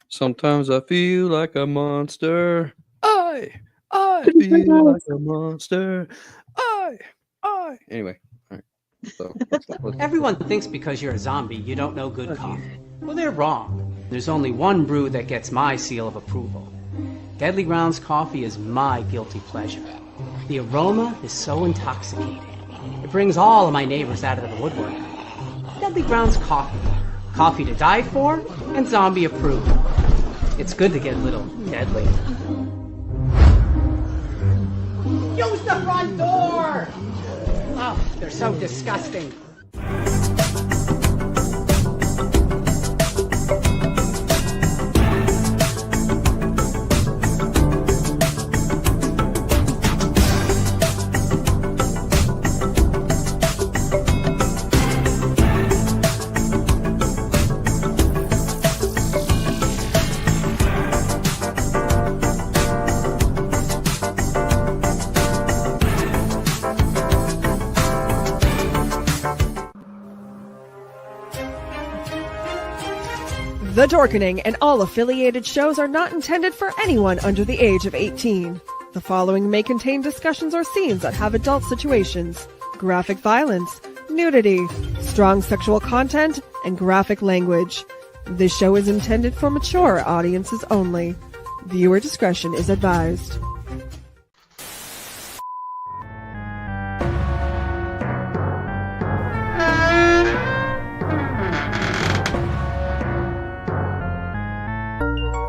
Sometimes I feel like a monster. I feel like a monster. I. Anyway, all right. So Everyone thinks because you're a zombie, you don't know good coffee. Well, they're wrong. There's only one brew that gets my seal of approval. Deadly Grounds coffee is my guilty pleasure. The aroma is so intoxicating. It brings all of my neighbors out of the woodwork. Deadly Grounds coffee. Coffee to die for and zombie approved. It's good to get a little deadly. Use the front door! Oh, they're so disgusting. The Dorkening and all affiliated shows are not intended for anyone under the age of 18. The following may contain discussions or scenes that have adult situations, graphic violence, nudity, strong sexual content, and graphic language. This show is intended for mature audiences only. Viewer discretion is advised.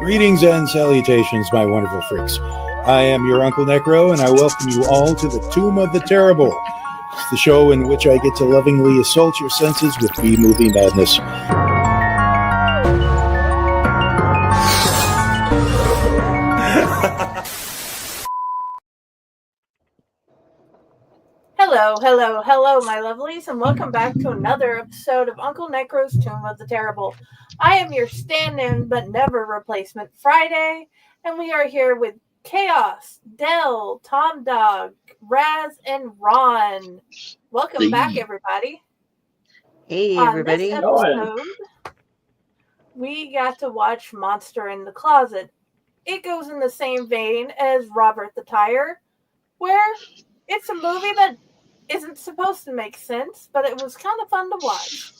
Greetings and salutations, my wonderful freaks. I am your Uncle Necro, and I welcome you all to the Tomb of the Terrible, the show in which I get to lovingly assault your senses with B-movie madness. Hello, my lovelies, and welcome back to another episode of Uncle Necro's Tomb of the Terrible. I am your stand-in but never replacement Friday, and we are here with Chaos, Del, Tom Dog, Raz, and Ron. Welcome back, everybody. Hey, everybody. On this episode, we got to watch Monster in the Closet. It goes in the same vein as Robert the Tire, where it's a movie that isn't supposed to make sense, but it was kind of fun to watch.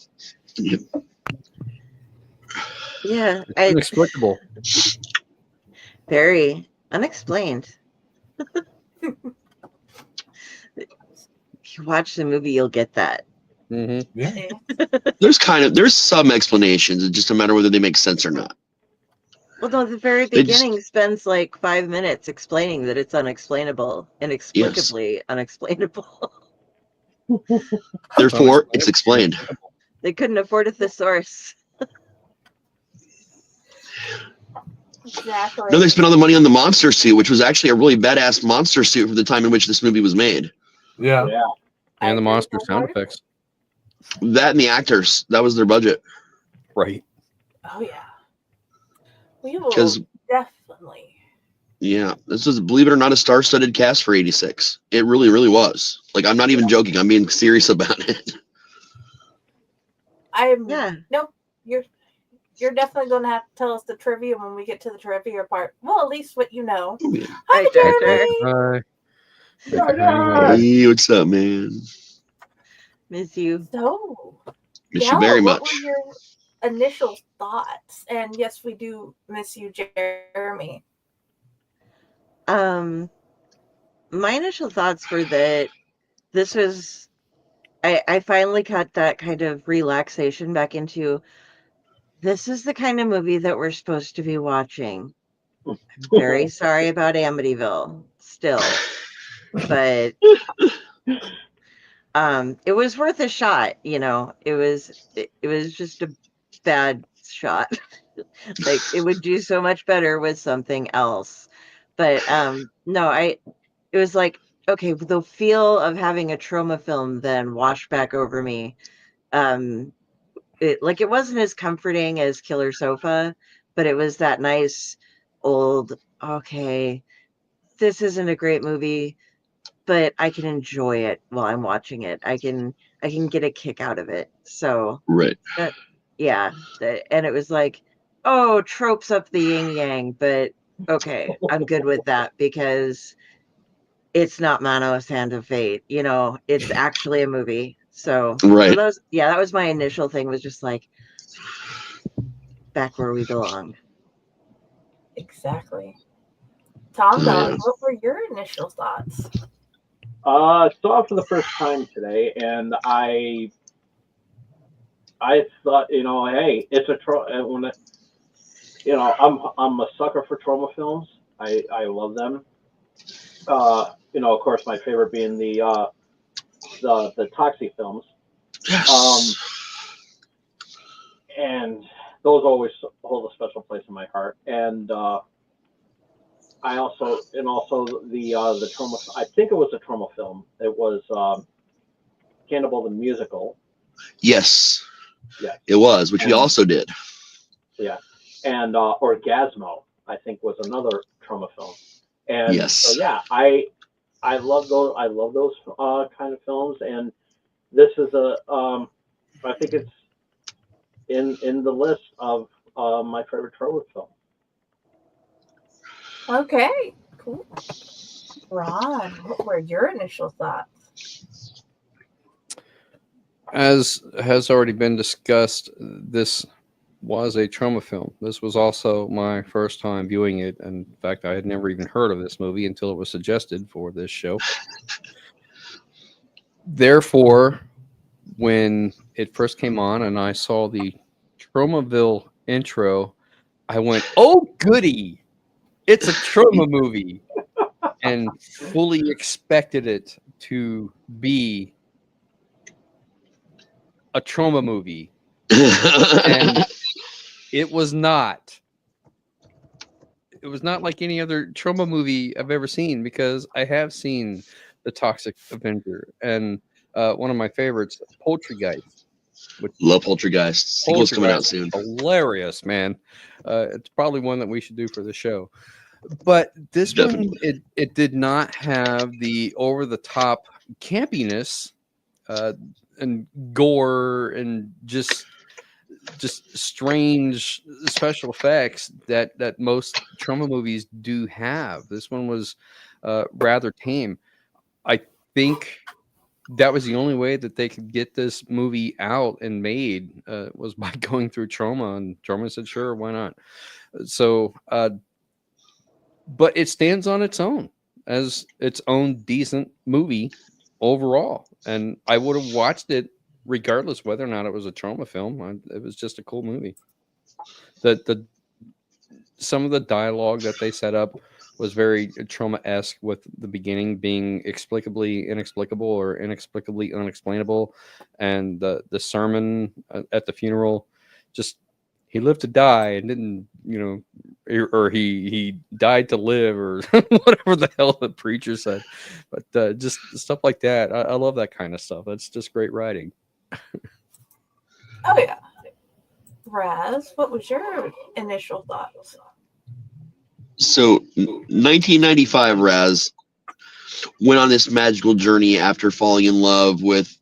Yeah. inexplicable. Very unexplained. If you watch the movie, you'll get that. Mm-hmm. Yeah. There's some explanations. It's just a matter of whether they make sense or not. Well, no, the very beginning spends like 5 minutes explaining that it's unexplainable, inexplicably unexplainable. Therefore, it's explained. They couldn't afford a thesaurus. Exactly. No, they spent all the money on the monster suit, which was actually a really badass monster suit for the time in which this movie was made. Yeah. And the monster sound effects. That and the actors. That was their budget. Right. Oh, yeah. We will 'Cause- definitely. Yeah, this was, believe it or not, a star-studded cast for '86. It really, really was. Like, I'm not even joking. I'm being serious about it. Nope. You're definitely going to have to tell us the trivia when we get to the trivia part. Well, at least what you know. Oh, yeah. Hi, Jeremy. Hey, what's up, man? Miss you. So, Miss you very what much. were your initial thoughts? And yes, we do miss you, Jeremy. My initial thoughts were that this was, I finally got that kind of relaxation back into, this is the kind of movie that we're supposed to be watching. I'm very sorry about Amityville still, but it was worth a shot, you know. It was just a bad shot. Like, it would do so much better with something else. But no, it was like, okay, the feel of having a Troma film then washed back over me. It wasn't as comforting as Killer Sofa, but it was that nice old, okay, this isn't a great movie, but I can enjoy it while I'm watching it. I can get a kick out of it. So Right. Yeah, and it was like, oh, tropes up the yin yang, but okay, I'm good with that because it's not Manos Hand of Fate. It's actually a movie. So Right. that was my initial thing, was just like, back where we belong. Exactly. Tom Dog, Yeah. what were your initial thoughts? Saw it for the first time today, and I thought, hey, it's a I'm a sucker for Troma films. I love them. Of course, my favorite being the Toxie films. Yes. And those always hold a special place in my heart. And I also the Troma. I think it was a Troma film. It was Cannibal the Musical. Yes. Yeah. It was, which we also did. Yeah. And Orgasmo, I think, was another Troma film. And yes. So yeah, I love those. I love those kind of films. And this is I think it's in the list of my favorite Troma film. Okay, cool. Ron, what were your initial thoughts? As has already been discussed, this was a Troma film. This was also my first time viewing it. In fact, I had never even heard of this movie until it was suggested for this show. Therefore, when it first came on and I saw the Tromaville intro, I went, oh, goody! It's a Troma movie, and fully expected it to be a Troma movie. And it was not. It was not like any other Troma movie I've ever seen, because I have seen The Toxic Avenger and one of my favorites, Poultrygeist. Love Poltergeist. Sequel's coming out soon. Hilarious, man. It's probably one that we should do for the show. But this one, it did not have the over-the-top campiness and gore and just strange special effects that most Troma movies do have. This one was rather tame. I think that was the only way that they could get this movie out and made was by going through Troma, and Troma said, sure, why not? So, but it stands on its own as its own decent movie overall. And I would have watched it regardless whether or not it was a Troma film. It was just a cool movie. Some of the dialogue that they set up was very Troma-esque, with the beginning being explicably inexplicable or inexplicably unexplainable, and the sermon at the funeral, just he lived to die and didn't, or he died to live, or whatever the hell the preacher said. But just stuff like that, I love that kind of stuff. That's just great writing. Oh yeah. Raz, what was your initial thoughts? So 1995, Raz went on this magical journey after falling in love with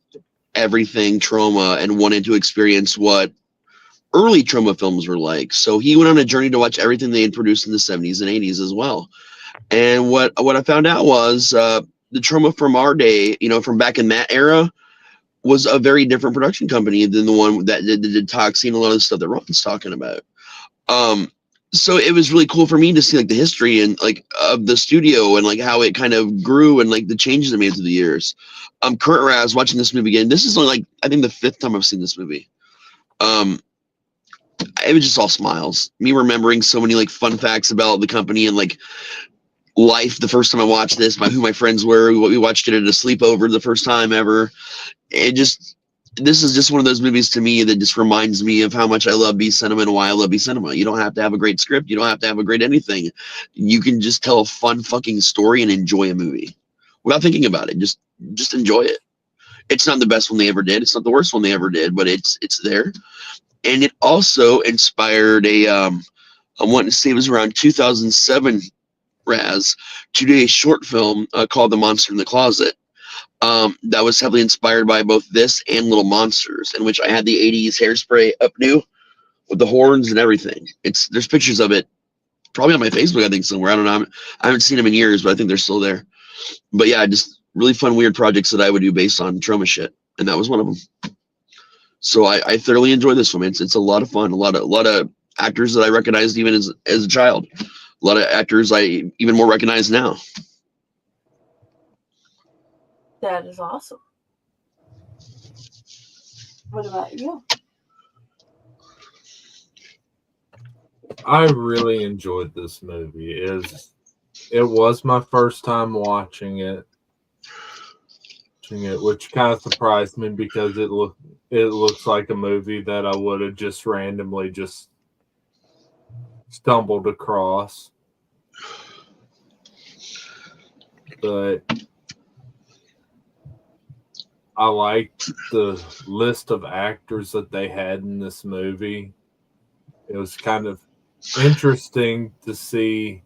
everything Troma and wanted to experience what early Troma films were like. So he went on a journey to watch everything they had produced in the 70s and 80s as well. And what I found out was the Troma from our day, from back in that era, was a very different production company than the one that did Toxie and a lot of the stuff that Ron's talking about. So it was really cool for me to see like the history and like of the studio and like how it kind of grew and like the changes it made through the years. Current Raz watching this movie again. This is only like I think the 5th time I've seen this movie. It was just all smiles. Me remembering so many like fun facts about the company and like life the first time I watched this, who my friends were. We watched it at a sleepover the first time ever. This is just one of those movies to me that just reminds me of how much I love B cinema and why I love B cinema. You don't have to have a great script. You don't have to have a great anything. You can just tell a fun fucking story and enjoy a movie without thinking about it. Just enjoy it. It's not the best one they ever did. It's not the worst one they ever did, but it's there. And it also inspired I want to say it was around 2007, Raz, to do a short film called The Monster in the Closet. That was heavily inspired by both this and Little Monsters, in which I had the 80s Hairspray up new with the horns and everything. There's pictures of it probably on my Facebook, I think, somewhere. I don't know. I haven't seen them in years, but I think they're still there. But yeah, just really fun, weird projects that I would do based on Troma shit, and that was one of them. So I thoroughly enjoyed this one. It's a lot of fun. A lot of actors that I recognized even as a child. A lot of actors I even more recognize now. That is awesome. What about you? I really enjoyed this movie. It was my first time watching it, which kind of surprised me because it looks like a movie that I would have just randomly just stumbled across. But I liked the list of actors that they had in this movie. It was kind of interesting to see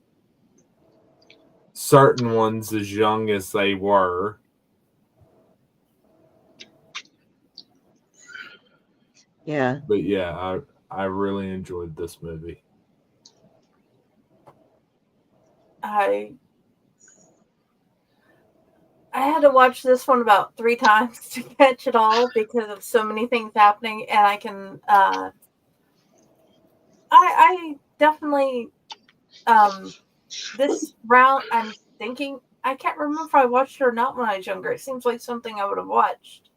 certain ones as young as they were. Yeah. But yeah, I really enjoyed this movie. I had to watch this one about 3 times to catch it all because of so many things happening, and I can I definitely this round I'm thinking I can't remember if I watched it or not when I was younger. It seems like something I would have watched,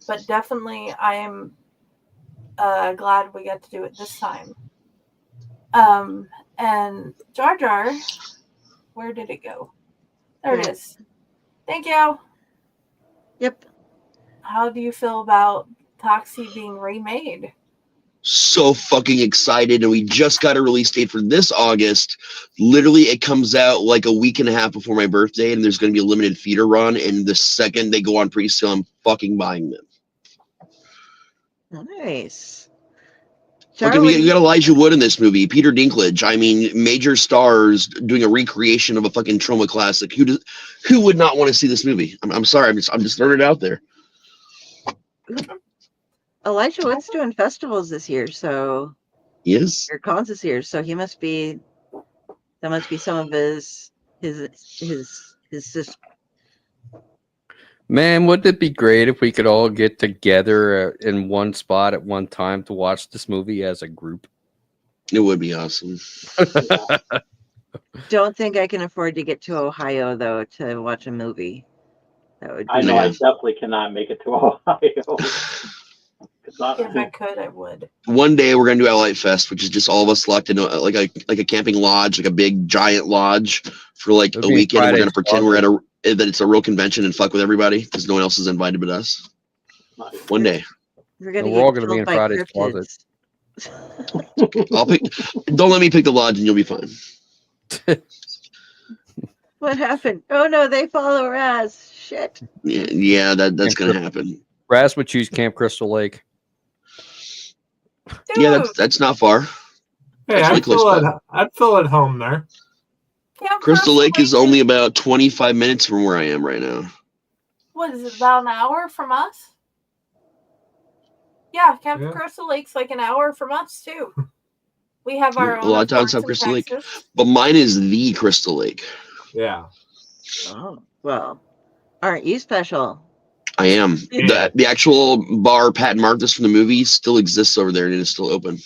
but definitely I am glad we got to do it this time. And Jar Jar, where did it go? There it is. Thank you. Yep. How do you feel about Toxie being remade? So fucking excited, and we just got a release date for this August. Literally, it comes out like a week and a half before my birthday, and there's going to be a limited feeder run, and the second they go on pre-sale, I'm fucking buying them. Nice. Okay, we got Elijah Wood in this movie, Peter Dinklage. I mean, major stars doing a recreation of a fucking Troma classic. Who would not want to see this movie? I'm sorry, I'm just throwing it out there. Elijah Wood's doing festivals this year, so yes, or cons this year, so that must be some of his Man, wouldn't it be great if we could all get together in one spot at one time to watch this movie as a group? It would be awesome. Don't think I can afford to get to Ohio though to watch a movie. That would be I know I definitely cannot make it to Ohio. If I could, I would. One day we're gonna do Elliott Fest, which is just all of us select in like a camping lodge, like a big giant lodge for like a weekend. And we're gonna pretend we're that it's a real convention and fuck with everybody because no one else is invited but us. One day. We're all gonna be in Friday's closet. Don't let me pick the lodge and you'll be fine. What happened? Oh no, they follow Raz. Shit. Yeah, that's gonna happen. Raz would choose Camp Crystal Lake. Dude. Yeah, that's not far. Hey, I'd feel at home there. Crystal Lake is only about 25 minutes from where I am right now. What is it, about an hour from us? Yeah, Camp Crystal Lake's like an hour from us too. We have our own. A lot of towns have Crystal Lake, but mine is the Crystal Lake. Yeah. Oh well, aren't you special? I am. The actual bar Pat and Martha's from the movie still exists over there and it is still open.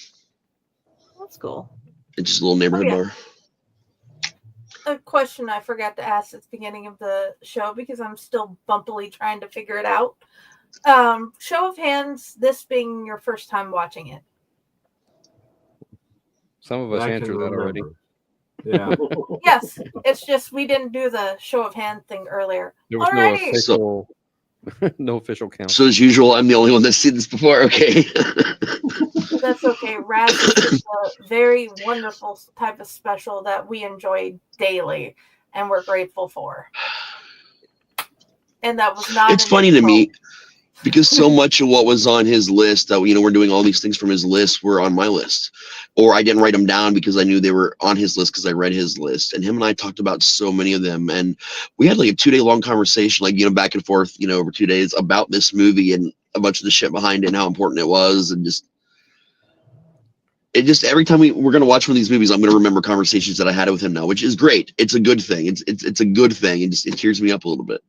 That's cool. It's just a little neighborhood bar. A question I forgot to ask at the beginning of the show because I'm still bumpily trying to figure it out. Show of hands, this being your first time watching it. Some of us answered that already. Yeah. Yes, it's just we didn't do the show of hand thing earlier. There was no official count. So as usual, I'm the only one that's seen this before. Okay. That's okay. Raz is a very wonderful type of special that we enjoy daily and we're grateful for. And that was not. It's funny to me because so much of what was on his list that we're doing all these things from his list were on my list, or I didn't write them down because I knew they were on his list because I read his list, and him and I talked about so many of them, and we had like a 2-day long conversation, like back and forth, over 2 days about this movie and a bunch of the shit behind it and how important it was, and just it just every time we're gonna watch one of these movies, I'm gonna remember conversations that I had with him now, which is great. It's a good thing. It's a good thing. It cheers me up a little bit.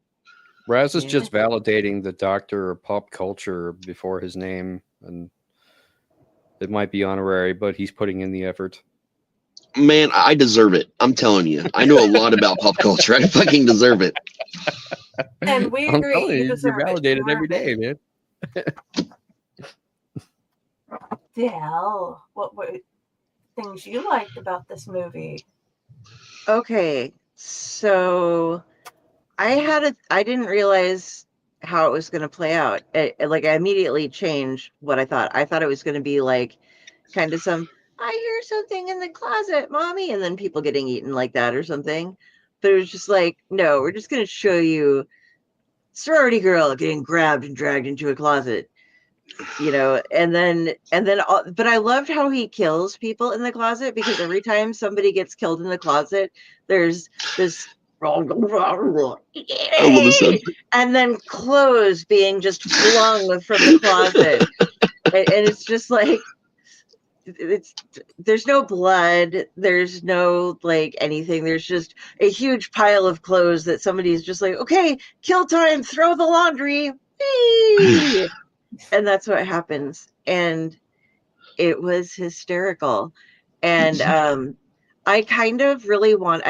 Raz is just validating the doctor of pop culture before his name, and it might be honorary, but he's putting in the effort. Man, I deserve it. I'm telling you. I know a lot about pop culture. I fucking deserve it. And we I'm agree. telling you, deserve you're it. validated You every earned day, it. man. Dale, what were things you liked about this movie? Okay, so I didn't realize how it was going to play out. I immediately changed what I thought. I thought it was going to be like kind of I hear something in the closet, mommy, and then people getting eaten like that or something. But it was just like, no, we're just going to show you sorority girl getting grabbed and dragged into a closet, and then but I loved how he kills people in the closet, because every time somebody gets killed in the closet, there's this and then clothes being just flung from the closet, and it's just like, there's no blood, there's no like anything, there's just a huge pile of clothes that somebody's just like, okay, kill time, throw the laundry. And that's what happens, and it was hysterical. And I kind of really want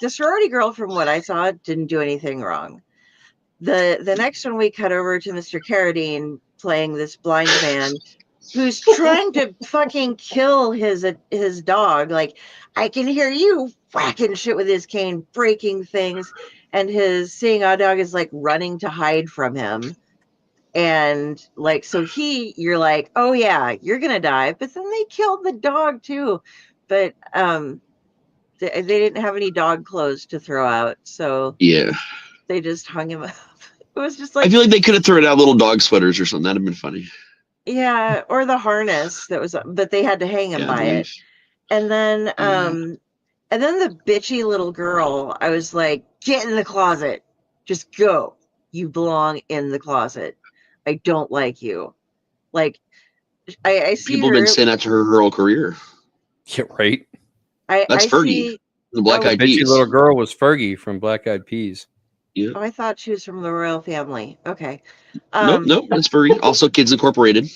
the sorority girl, from what I saw, didn't do anything wrong. The next one, we cut over to Mr. Carradine playing this blind man who's trying to fucking kill his dog. Like, I can hear you whacking shit with his cane, breaking things, and his seeing eye dog is like running to hide from him. And like, so you're like, oh yeah, you're gonna die. But then they killed the dog too. But they didn't have any dog clothes to throw out, so yeah, they just hung him up. It was just like, I feel like they could have thrown out little dog sweaters or something. That'd have been funny. yeah, or the harness that was, but they had to hang him by it. And then the bitchy little girl, I was like, get in the closet, just go. You belong in the closet. I don't like you. Like, I see people have been saying that to her whole career. Yeah, right. That's Fergie, the Black Eyed Bitchy Peas. little girl was Fergie from Black Eyed Peas. Yeah. Oh, I thought she was from the royal family. Okay. Nope, that's Fergie. Also, Kids Incorporated.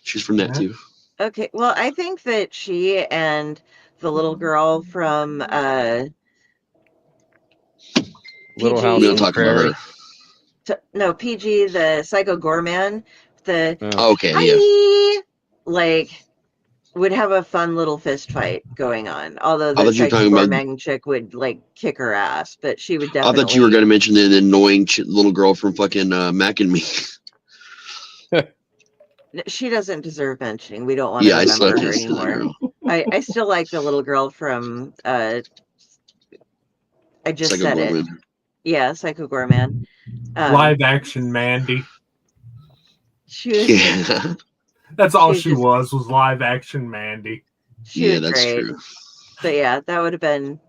She's from that too. Okay, well, I think that she and the little girl from Little PG, House We on don't the talk about Prairie. her. PG, the Psycho Gorman, Okay, hi, yeah. like, would have a fun little fist fight going on. Although the thought you were Psycho talking about- Gorman chick would like kick her ass, but she would I definitely. thought you were going to mention the annoying little girl from fucking Mac and Me. She doesn't deserve mentioning. We don't want to Yeah, I still remember her can't stand that anymore. girl. I still like the little girl from I just Psycho said it. Gorman. Yeah, Psycho Gorman. Live action Mandy. She was, Yeah, That's all She's she just- was Live-action Mandy. she was that's great. true. But yeah, that would have been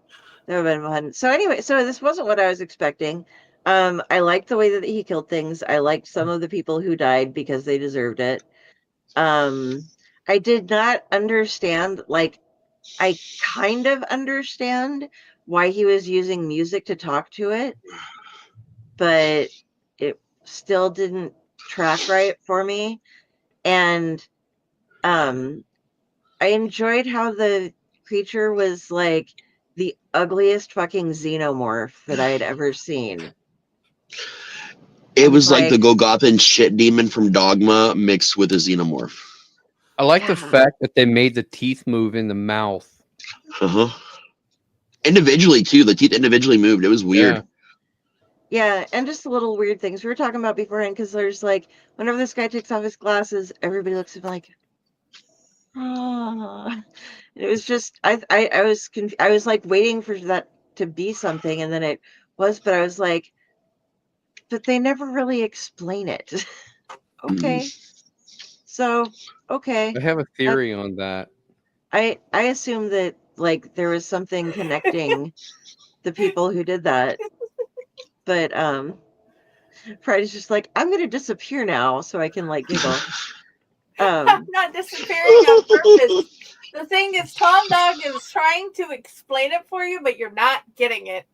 fun. So anyway, so this wasn't what I was expecting. I liked the way that he killed things. I liked some of the people who died because they deserved it. I did not understand, like, I kind of understand why he was using music to talk to it, but it still didn't track right for me. And I enjoyed how the creature was like the ugliest fucking xenomorph that I had ever seen. It was like the Golgothan shit demon from Dogma mixed with a xenomorph. I like the Yeah. fact that they made the teeth move in the mouth. Uh-huh. Individually too. The teeth individually moved. It was weird. Yeah, and just the little weird things we were talking about beforehand, because there's like, whenever this guy takes off his glasses, everybody looks at him like, ah. It was just, I was I was like waiting for that to be something, and then it was, but I was like, but they never really explain it. Okay. So, okay. I have a theory on that. I assume that like there was something connecting the people who did that. But Friday's just like, I'm gonna disappear now so I can like giggle. I'm not disappearing on purpose. The thing is, Tom Dog is trying to explain it for you, but you're not getting it.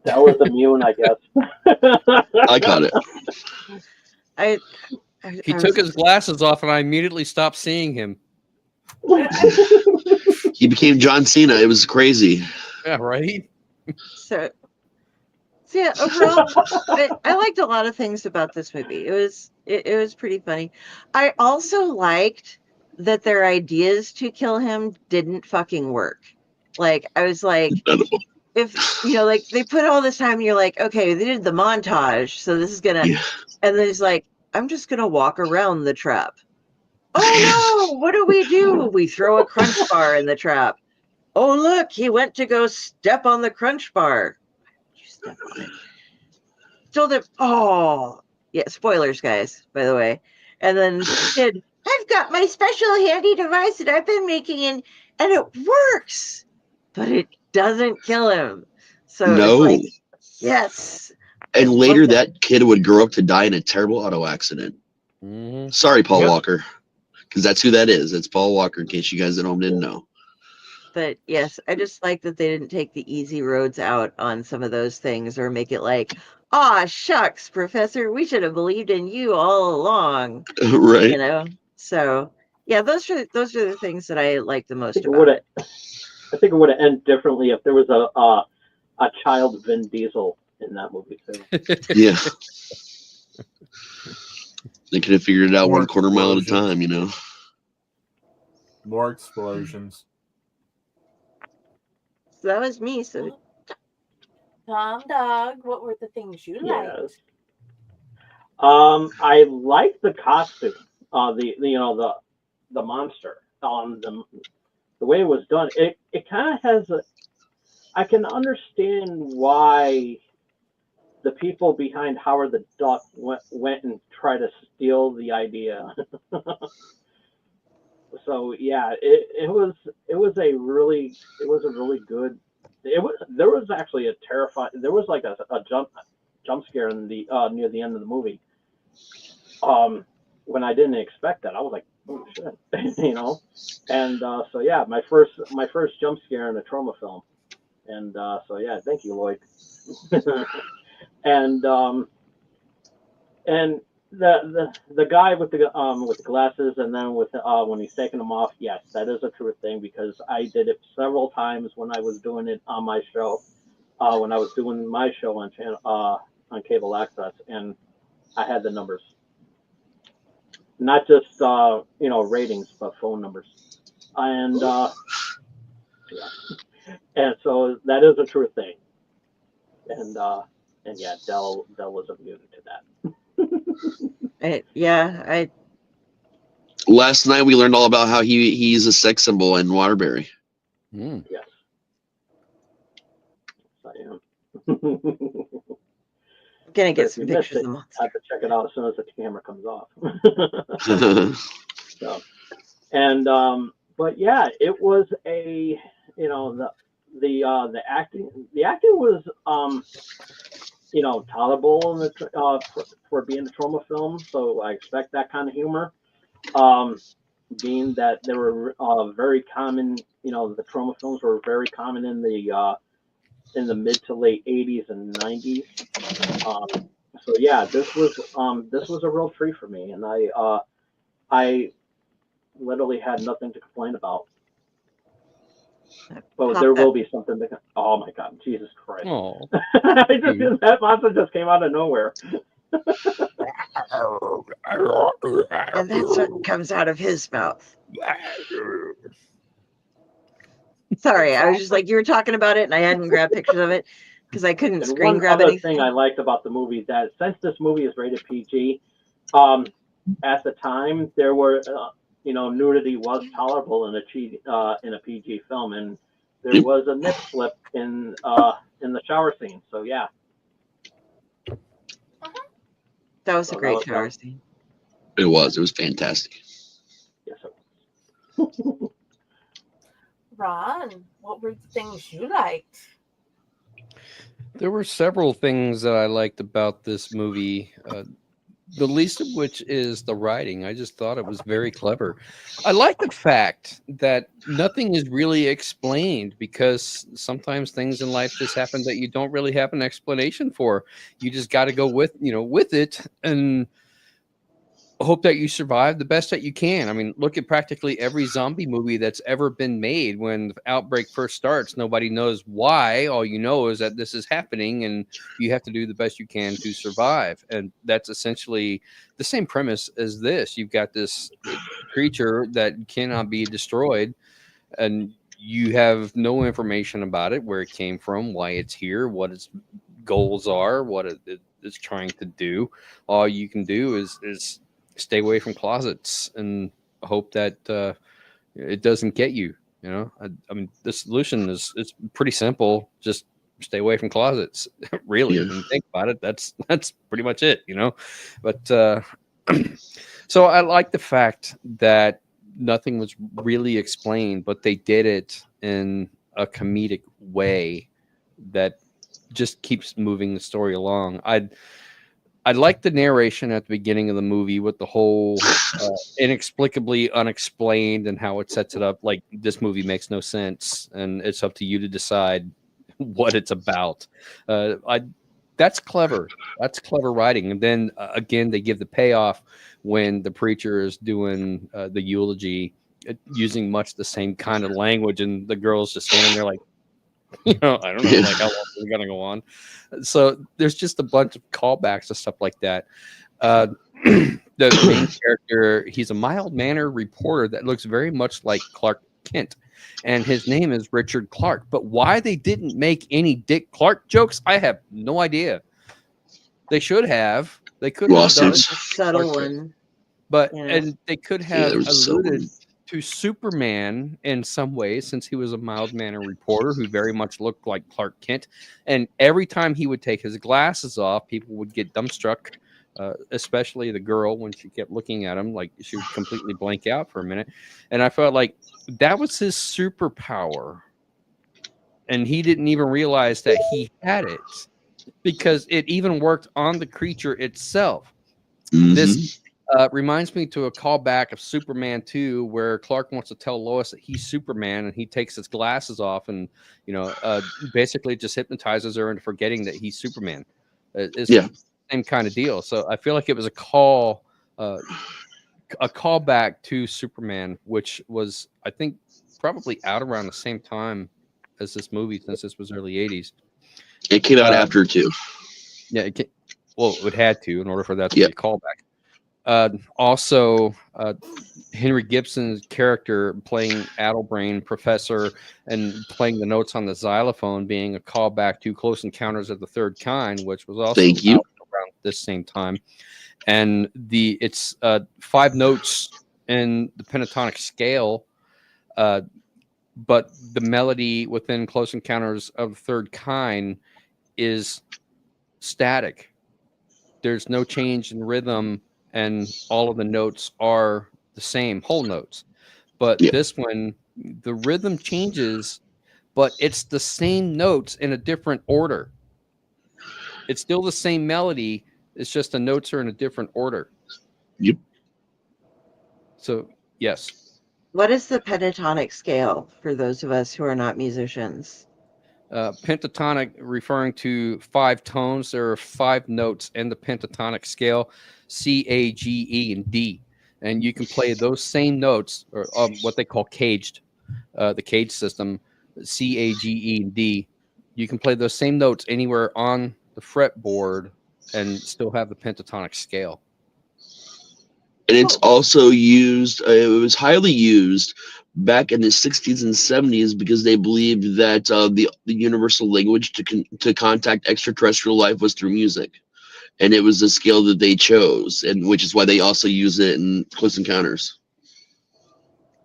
That was immune, I guess. I got it. He took his glasses off, and I immediately stopped seeing him. He became John Cena. It was crazy. Yeah, right? So yeah, overall, I liked a lot of things about this movie. It was pretty funny. I also liked that their ideas to kill him didn't fucking work. Like, I was like, if, like, they put all this time and you're like, okay, they did the montage, so this is gonna, and then it's like, I'm just gonna walk around the trap. Oh no, what do? We throw a crunch bar in the trap. Oh, look, he went to go step on the crunch bar. You step on it. Told him, oh, yeah, spoilers, guys, by the way. And then he said, I've got my special handy device that I've been making, and it works, but it doesn't kill him. So No. it's like, yes. And later, that kid would grow up to die in a terrible auto accident. Mm-hmm. Sorry, Paul Walker, because that's who that is. It's Paul Walker, in case you guys at home didn't know. But yes, I just like that they didn't take the easy roads out on some of those things or make it like, aw, shucks, Professor, we should have believed in you all along. Right. So yeah, those are the things that I like the most about it. I think it would have ended differently if there was a child Vin Diesel in that movie too. Yeah. They could have figured it out 1/4 mile at a time, More explosions. So that was me. So Tom Dog, what were the things you liked? I like the costume. The monster. The way it was done. It kind of has I can understand why the people behind Howard the Duck went and tried to steal the idea. So yeah, it was a really good. There was actually a terrifying. There was like a jump scare in the near the end of the movie. When I didn't expect that, I was like, oh shit, And so yeah, my first jump scare in a Troma film, and so yeah, thank you, Lloyd. And the guy with the glasses, and then with when he's taking them off, yes, that is a true thing, because I did it several times when I was doing it on my show, when I was doing my show on cable access, and I had the numbers, not just ratings, but phone numbers, and yeah. And so that is a true thing, and yeah, Dell was immune to that. Last night we learned all about how he's a sex symbol in Waterbury. Mm. Yes, I am. I'm gonna get some pictures of them. I have to check it out as soon as the camera comes off. So, and but yeah, it was a the acting was tolerable in the for being a Troma film, so I expect that kind of humor. Being that they were very common, the Troma films were very common in the mid to late 80s and 90s. So yeah, this was a real treat for me, and I literally had nothing to complain about. But there will be something to. Oh my God, Jesus Christ! That monster just came out of nowhere. And that's what comes out of his mouth. Sorry, I was just like, you were talking about it, and I hadn't grabbed pictures of it because I couldn't screen grab anything. One other thing I liked about the movie is that since this movie is rated PG, at the time there were. Nudity was tolerable in a PG film, and there was a nip slip in the shower scene. So yeah, that was a great shower scene. It was fantastic. Yes, it was. Ron, what were the things you liked? There were several things that I liked about this movie. The least of which is the writing. I just thought it was very clever. I like the fact that nothing is really explained, because sometimes things in life just happen that you don't really have an explanation for. You just got to go with it and hope that you survive the best that you can. I mean, look at practically every zombie movie that's ever been made. When the outbreak first starts, nobody knows why. All you know is that this is happening, and you have to do the best you can to survive. And that's essentially the same premise as this. You've got this creature that cannot be destroyed, and you have no information about it, where it came from, why it's here, what its goals are, what it is trying to do. All you can do is stay away from closets and hope that it doesn't get you. I mean, the solution is pretty simple. Just stay away from closets. Really, when you think about it, that's pretty much it. But so I like the fact that nothing was really explained, but they did it in a comedic way that just keeps moving the story along. I like the narration at the beginning of the movie with the whole inexplicably unexplained, and how it sets it up like this movie makes no sense, and it's up to you to decide what it's about. That's clever. That's clever writing. And then again, they give the payoff when the preacher is doing the eulogy, using much the same kind of language, and the girl's just standing there like, I don't know, like how long is it gonna go on? So there's just a bunch of callbacks and stuff like that. The main character, he's a mild-mannered reporter that looks very much like Clark Kent, and his name is Richard Clark. But why they didn't make any Dick Clark jokes, I have no idea. They should have. They could have done a subtle one, but and they could have alluded to Superman in some ways, since he was a mild-mannered reporter who very much looked like Clark Kent. And every time he would take his glasses off, people would get dumbstruck, especially the girl, when she kept looking at him, like she would completely blank out for a minute. And I felt like that was his superpower, and he didn't even realize that he had it, because it even worked on the creature itself. This reminds me to a callback of Superman 2, where Clark wants to tell Lois that he's Superman, and he takes his glasses off and, basically just hypnotizes her into forgetting that he's Superman. It's the same kind of deal. So I feel like it was a callback to Superman, which was, I think, probably out around the same time as this movie, since this was early 80s. It came out after, too. Yeah, it had to, in order for that to be a callback. Also, Henry Gibson's character playing Addlebrain Professor and playing the notes on the xylophone being a callback to Close Encounters of the Third Kind, which was also around this same time. And it's 5 notes in the pentatonic scale, but the melody within Close Encounters of the Third Kind is static. There's no change in rhythm, and all of the notes are the same, whole notes. But this one, the rhythm changes, but it's the same notes in a different order. It's still the same melody. It's just the notes are in a different order. Yep. So, yes. What is the pentatonic scale for those of us who are not musicians? Pentatonic referring to 5 tones. There are 5 notes in the pentatonic scale: C, A, G, E, and D. And you can play those same notes, or what they call caged, the cage system, C, A, G, E, and D. You can play those same notes anywhere on the fretboard and still have the pentatonic scale. And it's also used, it was highly used back in the 60s and 70s, because they believed that the universal language to contact extraterrestrial life was through music. And it was the scale that they chose, and which is why they also use it in Close Encounters.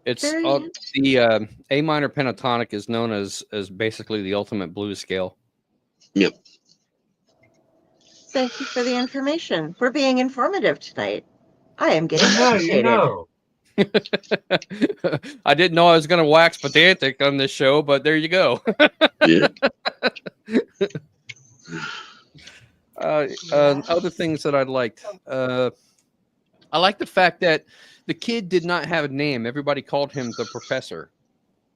It's the A minor pentatonic is known as basically the ultimate blues scale. Yep. Thank you for the information. We're being informative tonight. I am getting educated. I didn't know I was going to wax pedantic on this show, but there you go. Other things that I liked. I like the fact that the kid did not have a name. Everybody called him the professor.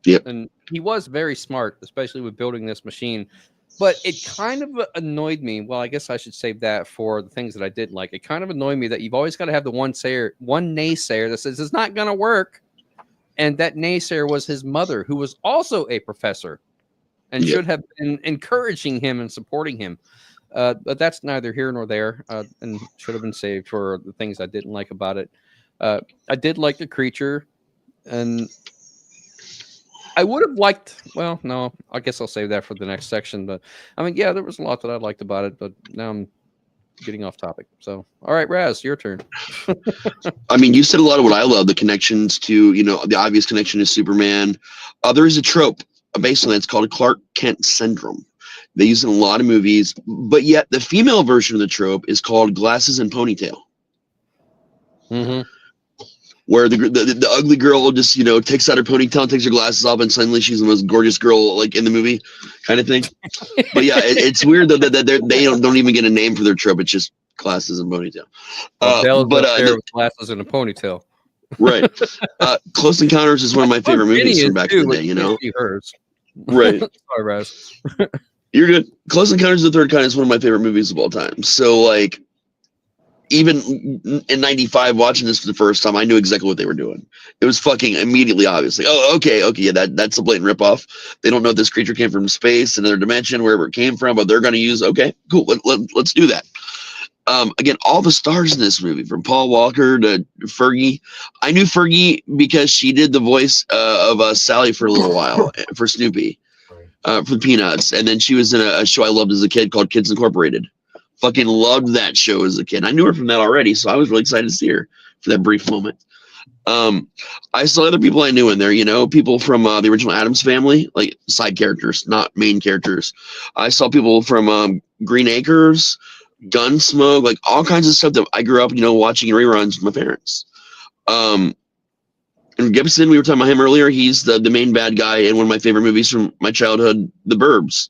Yep. And he was very smart, especially with building this machine. But it kind of annoyed me. Well, I guess I should save that for the things that I didn't like. It kind of annoyed me that you've always got to have the one naysayer that says it's not going to work. And that naysayer was his mother, who was also a professor and should have been encouraging him and supporting him. But that's neither here nor there, and should have been saved for the things I didn't like about it. I did like the creature, and I would have liked. Well, no, I guess I'll save that for the next section. But I mean, yeah, there was a lot that I liked about it, but now I'm getting off topic. So, all right, Raz, your turn. I mean, you said a lot of what I love. The connections to, the obvious connection to Superman. There is a trope based on that. It's called Clark Kent syndrome. They use it in a lot of movies, but yet the female version of the trope is called glasses and ponytail. Mm-hmm. Where the ugly girl just, takes out her ponytail, takes her glasses off, and suddenly she's the most gorgeous girl like in the movie, kind of thing. But yeah, it's weird though that they don't even get a name for their trope. It's just glasses and ponytail. There with glasses and a ponytail. Right. Close Encounters is one of my favorite movies from back in the day. Hers. Right. Sorry, Raz. You're good. Close Encounters of the Third Kind is one of my favorite movies of all time. So, like, even in '95, watching this for the first time, I knew exactly what they were doing. It was fucking immediately obvious. Like, oh, okay, yeah, that's a blatant ripoff. They don't know if this creature came from space, another dimension, wherever it came from, but they're going to use, okay, cool, let's do that. Again, all the stars in this movie, from Paul Walker to Fergie. I knew Fergie because she did the voice of Sally for a little while for Snoopy. For the Peanuts, and then she was in a show I loved as a kid called Kids Incorporated. Fucking loved that show as a kid. I knew her from that already, so I was really excited to see her for that brief moment. I saw other people I knew in there, people from the original Addams Family, like side characters, not main characters. I saw people from Green Acres, Gunsmoke, like all kinds of stuff that I grew up, watching in reruns with my parents. And Gibson, we were talking about him earlier. He's the main bad guy in one of my favorite movies from my childhood, The Burbs,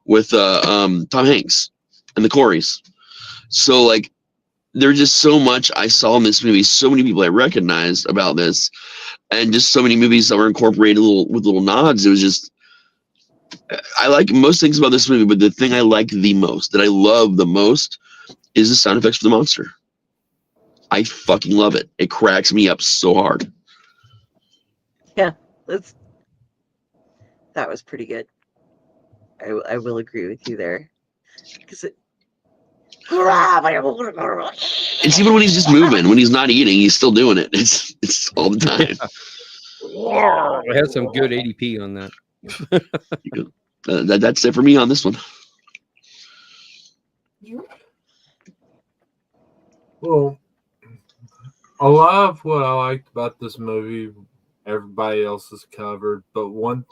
with Tom Hanks and the Coreys. So, like, there's just so much I saw in this movie, so many people I recognized about this, and just so many movies that were incorporated with little nods. It was just, I like most things about this movie, but the thing I like the most, that I love the most, is the sound effects for the monster. I fucking love it. It cracks me up so hard. Yeah, that was pretty good. I will agree with you there. Because it's even when he's just moving, when he's not eating, he's still doing it. It's all the time. I had some good ADP on that. That's it for me on this one. Well, a lot of what I liked about this movie, everybody else has covered, but one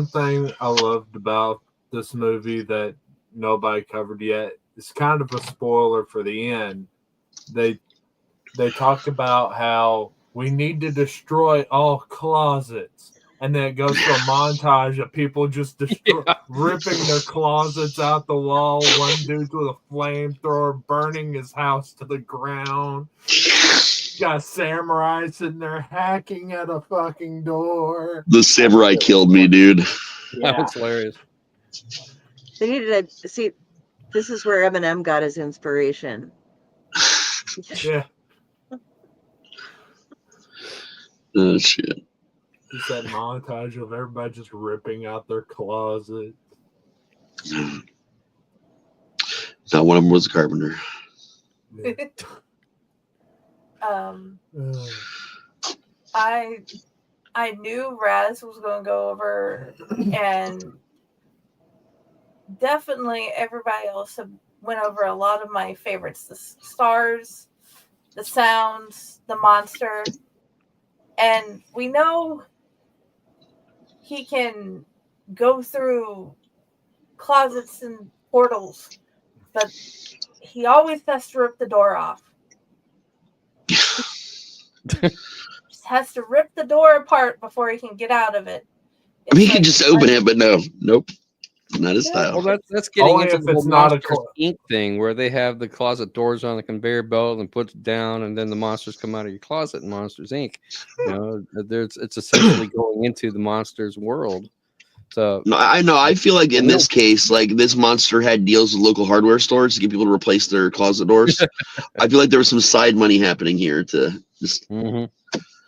thing I loved about this movie that nobody covered yet is kind of a spoiler for the end. They talk about how we need to destroy all closets, and then it goes to a montage of people just ripping their closets out the wall. One dude with a flamethrower burning his house to the ground. Got samurai sitting there hacking at a fucking door. The samurai killed me, dude. Yeah. That was hilarious. They needed to see. This is where Eminem got his inspiration. Yeah. Oh shit. Just that montage of everybody just ripping out their closet. Not one of them was a carpenter. Yeah. I knew Raz was going to go over, and definitely everybody else went over a lot of my favorites: the stars, the sounds, the monster, and we know he can go through closets and portals, but he always has to rip the door off. Just has to rip the door apart before he can get out of it. I mean, he can just open it, but nope. Not his style. Well, that's getting Only into if the whole it's not a Monsters Inc. thing where they have the closet doors on the conveyor belt and put it down, and then the monsters come out of your closet in Monsters Inc. It's essentially going into the monsters world. So No, I know. I feel like in this case, like this monster had deals with local hardware stores to get people to replace their closet doors. I feel like there was some side money happening here to just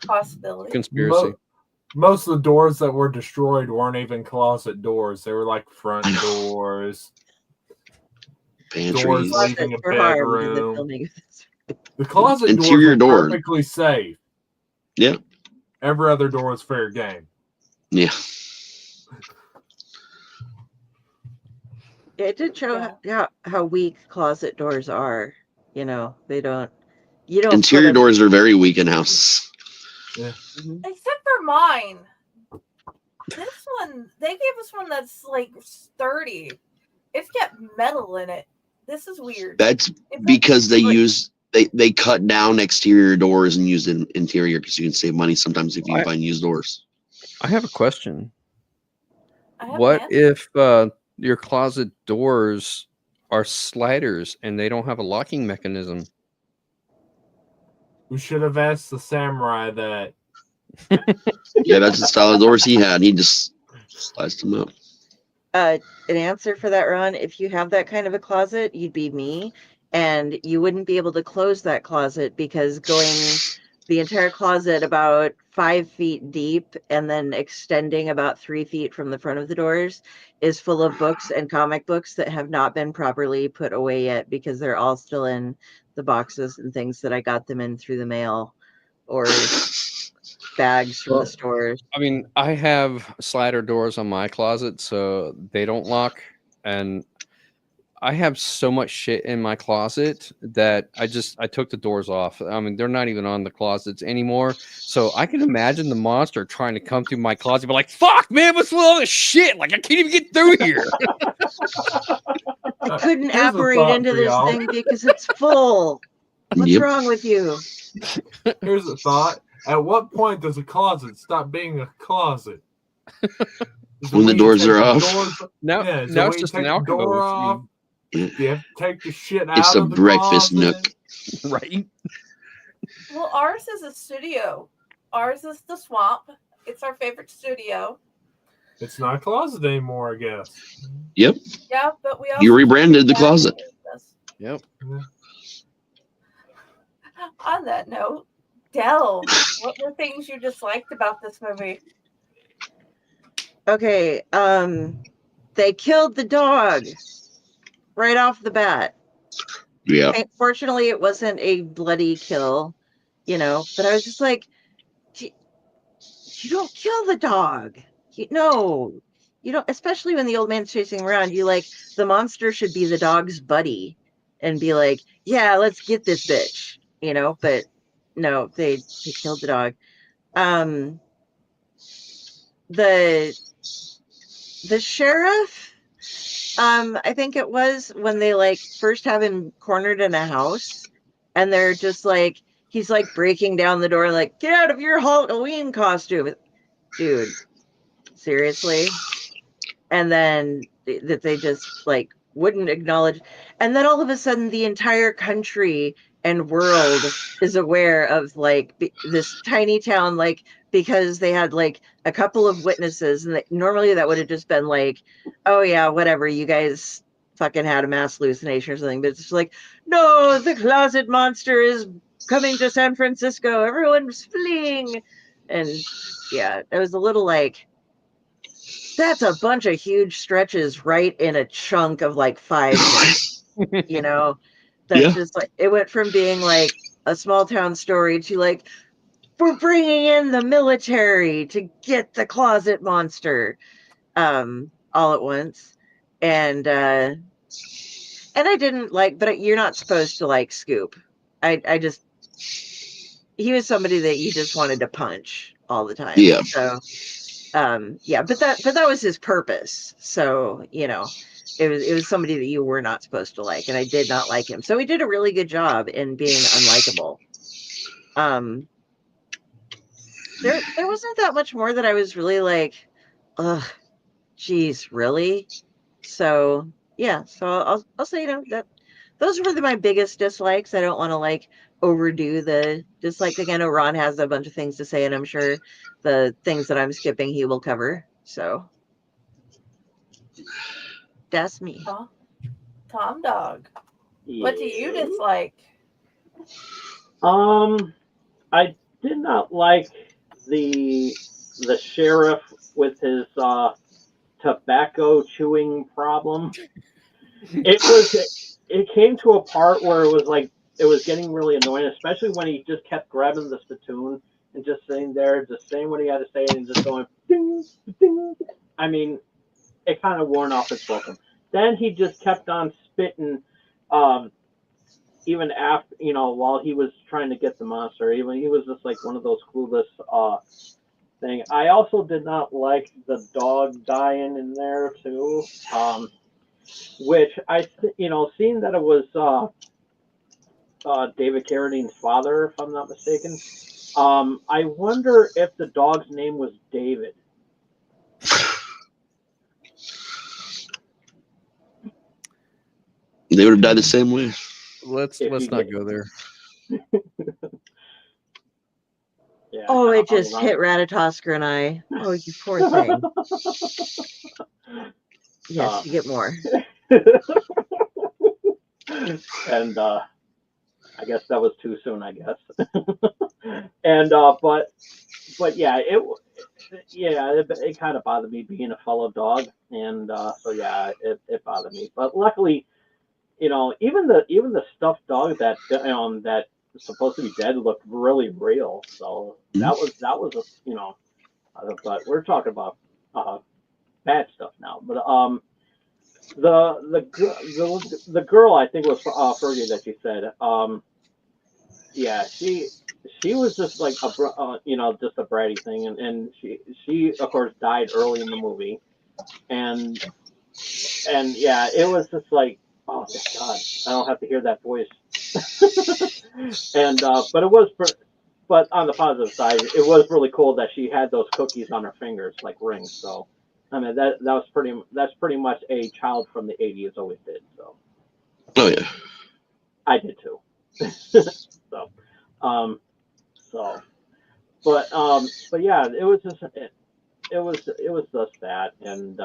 Possibility. conspiracy. Most of the doors that were destroyed weren't even closet doors. They were like front doors, pantries, doors leaving a bedroom. The closet interior doors are door. perfectly safe. Yeah. Every other door is fair game. Yeah. It did show how weak closet doors are. You know, they don't. You don't. Interior doors are very weak in houses. Yeah. Except for mine. This one, they gave us one that's like sturdy. It's got metal in it. This is weird. That's because they cut down exterior doors and used an interior because you can save money sometimes if you find used doors. I have a question. What if your closet doors are sliders and they don't have a locking mechanism? We should have asked the samurai that. Yeah, that's the style of doors he had. He just sliced them up. An answer for that, Ron. If you have that kind of a closet, you'd be me, and you wouldn't be able to close that closet because going the entire closet about 5 feet deep and then extending about 3 feet from the front of the doors is full of books and comic books that have not been properly put away yet because they're all still in the boxes and things that I got them in through the mail or bags from the stores. I mean, I have slider doors on my closet, so they don't lock. And I have so much shit in my closet that I took the doors off. I mean, they're not even on the closets anymore. So I can imagine the monster trying to come through my closet, but like, fuck, man, what's with all this shit? Like, I can't even get through here. I couldn't apparate into this thing because it's full. What's wrong with you? Here's a thought. At what point does a closet stop being a closet? When the doors are off. Now it's just an alcove. You have to take the shit out it's of a the breakfast closet. nook. Right. Well, ours is a studio. Ours is the swamp. It's our favorite studio. It's not a closet anymore, I guess. Yep. Yeah, but we also You rebranded the closet. Yep. On that note, Del, what were things you disliked about this movie? Okay, they killed the dog right off the bat. Yeah. Fortunately, it wasn't a bloody kill, you know, but I was just like, you don't kill the dog. You don't, especially when the old man's chasing around, the monster should be the dog's buddy and be like, yeah, let's get this bitch, you know, but no, they killed the dog. The sheriff, I think it was when they first have him cornered in a house and they're just he's breaking down the door get out of your Halloween costume, dude, seriously. And then that they just wouldn't acknowledge, and then all of a sudden the entire country and world is aware of this tiny town, because they had a couple of witnesses, and normally that would have just been oh yeah, whatever, you guys fucking had a mass hallucination or something, but it's just no, the closet monster is coming to San Francisco, everyone's fleeing. And yeah, it was a little that's a bunch of huge stretches right in a chunk of 5 minutes. You know, that's just it went from being a small town story to we're bringing in the military to get the closet monster all at once. And I didn't but you're not supposed to Scoop. I just, he was somebody that you just wanted to punch all the time. Yeah. So yeah, but that was his purpose. So, you know, it was somebody that you were not supposed to and I did not like him. So he did a really good job in being unlikable. There wasn't that much more that I was really ugh, geez, really? So yeah, so I'll say, that those were my biggest dislikes. I don't want to like overdo the dislike. Again, I know Ron has a bunch of things to say, and I'm sure the things that I'm skipping he will cover. So that's me. Tom Dog. What do you dislike? I did not like the sheriff with his tobacco chewing problem. It came to a part where it was getting really annoying, especially when he just kept grabbing the spittoon and just sitting there, just saying what he had to say and just going ding, ding. I mean, it kind of worn off its welcome. Then he just kept on spitting, even after, while he was trying to get the monster. Even he was just like one of those clueless thing. I also did not like the dog dying in there too. Which seeing that it was David Carradine's father, if I'm not mistaken, I wonder if the dog's name was David. They would have died the same way. Let's not go there. Yeah, oh, it just hit Ratatosker and I. Oh, you poor thing. Yes, you get more. And I guess that was too soon, I guess. And but yeah, it kind of bothered me being a fellow dog, and so yeah, it bothered me. But luckily, even the stuffed dog that that was supposed to be dead looked really real. So that was but we're talking about bad stuff now. But the girl, I think it was Fergie that you said, yeah, she was just like just a bratty thing, and she of course died early in the movie, and yeah, it was just like, oh thank God, I don't have to hear that voice. And but on the positive side, it was really cool that she had those cookies on her fingers like rings. So I mean that's pretty much a child from the '80s always did. So oh yeah, I did too. But yeah, it was just just that, and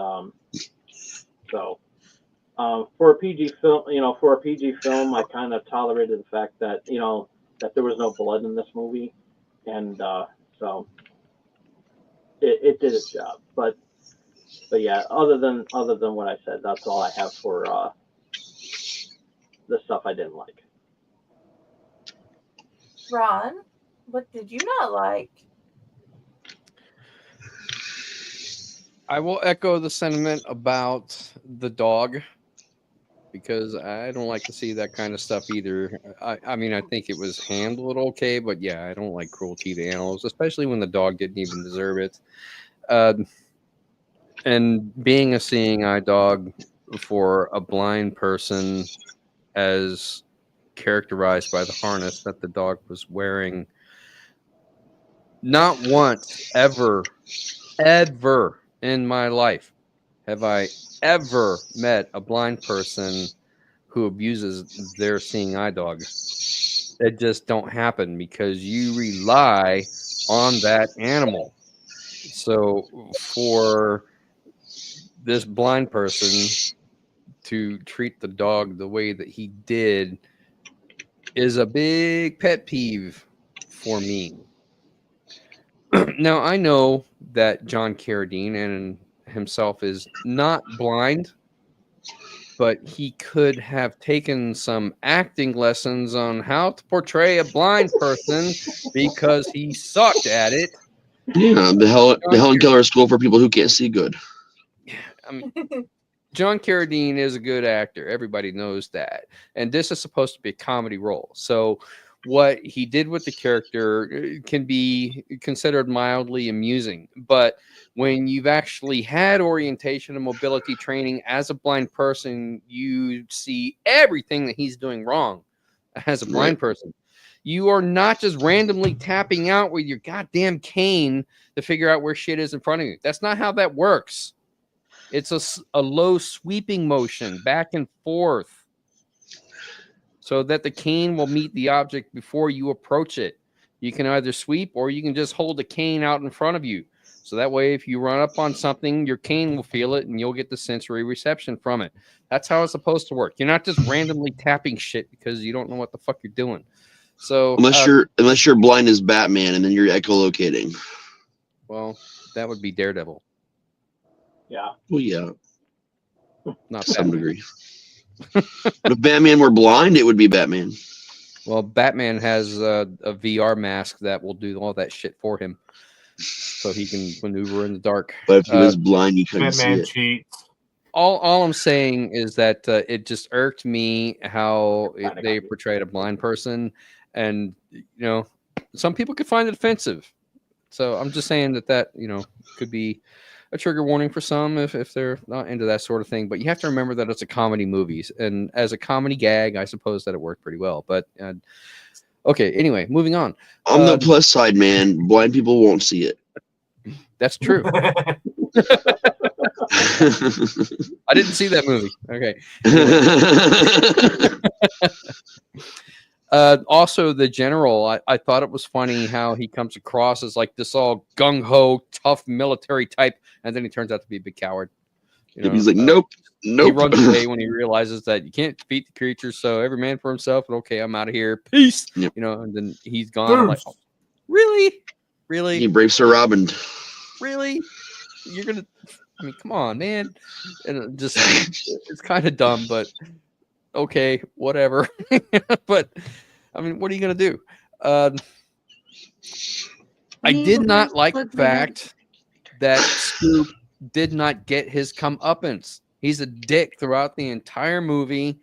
for a PG film, I kind of tolerated the fact that that there was no blood in this movie, and so it did its job. But yeah, other than what I said, that's all I have for the stuff I didn't like. Ron, what did you not like? I will echo the sentiment about the dog, because I don't like to see that kind of stuff either. I mean, I think it was handled okay, but yeah, I don't like cruelty to animals, especially when the dog didn't even deserve it. And being a seeing eye dog for a blind person, as characterized by the harness that the dog was wearing, not once ever in my life have I ever met a blind person who abuses their seeing eye dog. It just don't happen, because you rely on that animal. So for this blind person to treat the dog the way that he did is a big pet peeve for me. Now, I know that John Carradine and himself is not blind, but he could have taken some acting lessons on how to portray a blind person, because he sucked at it. Yeah, the Helen Keller School for people who can't see good. I mean, John Carradine is a good actor. Everybody knows that. And this is supposed to be a comedy role. So what he did with the character can be considered mildly amusing. But when you've actually had orientation and mobility training as a blind person, you see everything that he's doing wrong as a blind person. You are not just randomly tapping out with your goddamn cane to figure out where shit is in front of you. That's not how that works. It's a low sweeping motion back and forth so that the cane will meet the object before you approach it. You can either sweep or you can just hold the cane out in front of you. So that way, if you run up on something, your cane will feel it and you'll get the sensory reception from it. That's how it's supposed to work. You're not just randomly tapping shit because you don't know what the fuck you're doing. So unless you're blind as Batman and then you're echolocating. Well, that would be Daredevil. Yeah. Well, yeah. Not to some Batman. degree. But if Batman were blind, it would be Batman. Well, Batman has a VR mask that will do all that shit for him, so he can maneuver in the dark. But if he was blind, you couldn't see Batman it. cheats. All I'm saying is that it just irked me how they portrayed a blind person, and some people could find it offensive. So I'm just saying that could be a trigger warning for some if they're not into that sort of thing. But you have to remember that it's a comedy movie, and as a comedy gag, I suppose that it worked pretty well. But okay, anyway, moving on. On the plus side, man, blind people won't see it. That's true. I didn't see that movie. Okay. Also, the general, I thought it was funny how he comes across as like this all gung-ho, tough military type, and then he turns out to be a big coward. He's like, nope. He runs away when he realizes that you can't defeat the creature, so every man for himself, and okay, I'm out of here. Peace. Yep. And then he's gone. I'm like, oh, really? He braves Sir Robin. Really? You're going to... I mean, come on, man. And it's kind of dumb, but okay, whatever. But I mean, what are you going to do? I did not like the fact that Scoop did not get his comeuppance. He's a dick throughout the entire movie,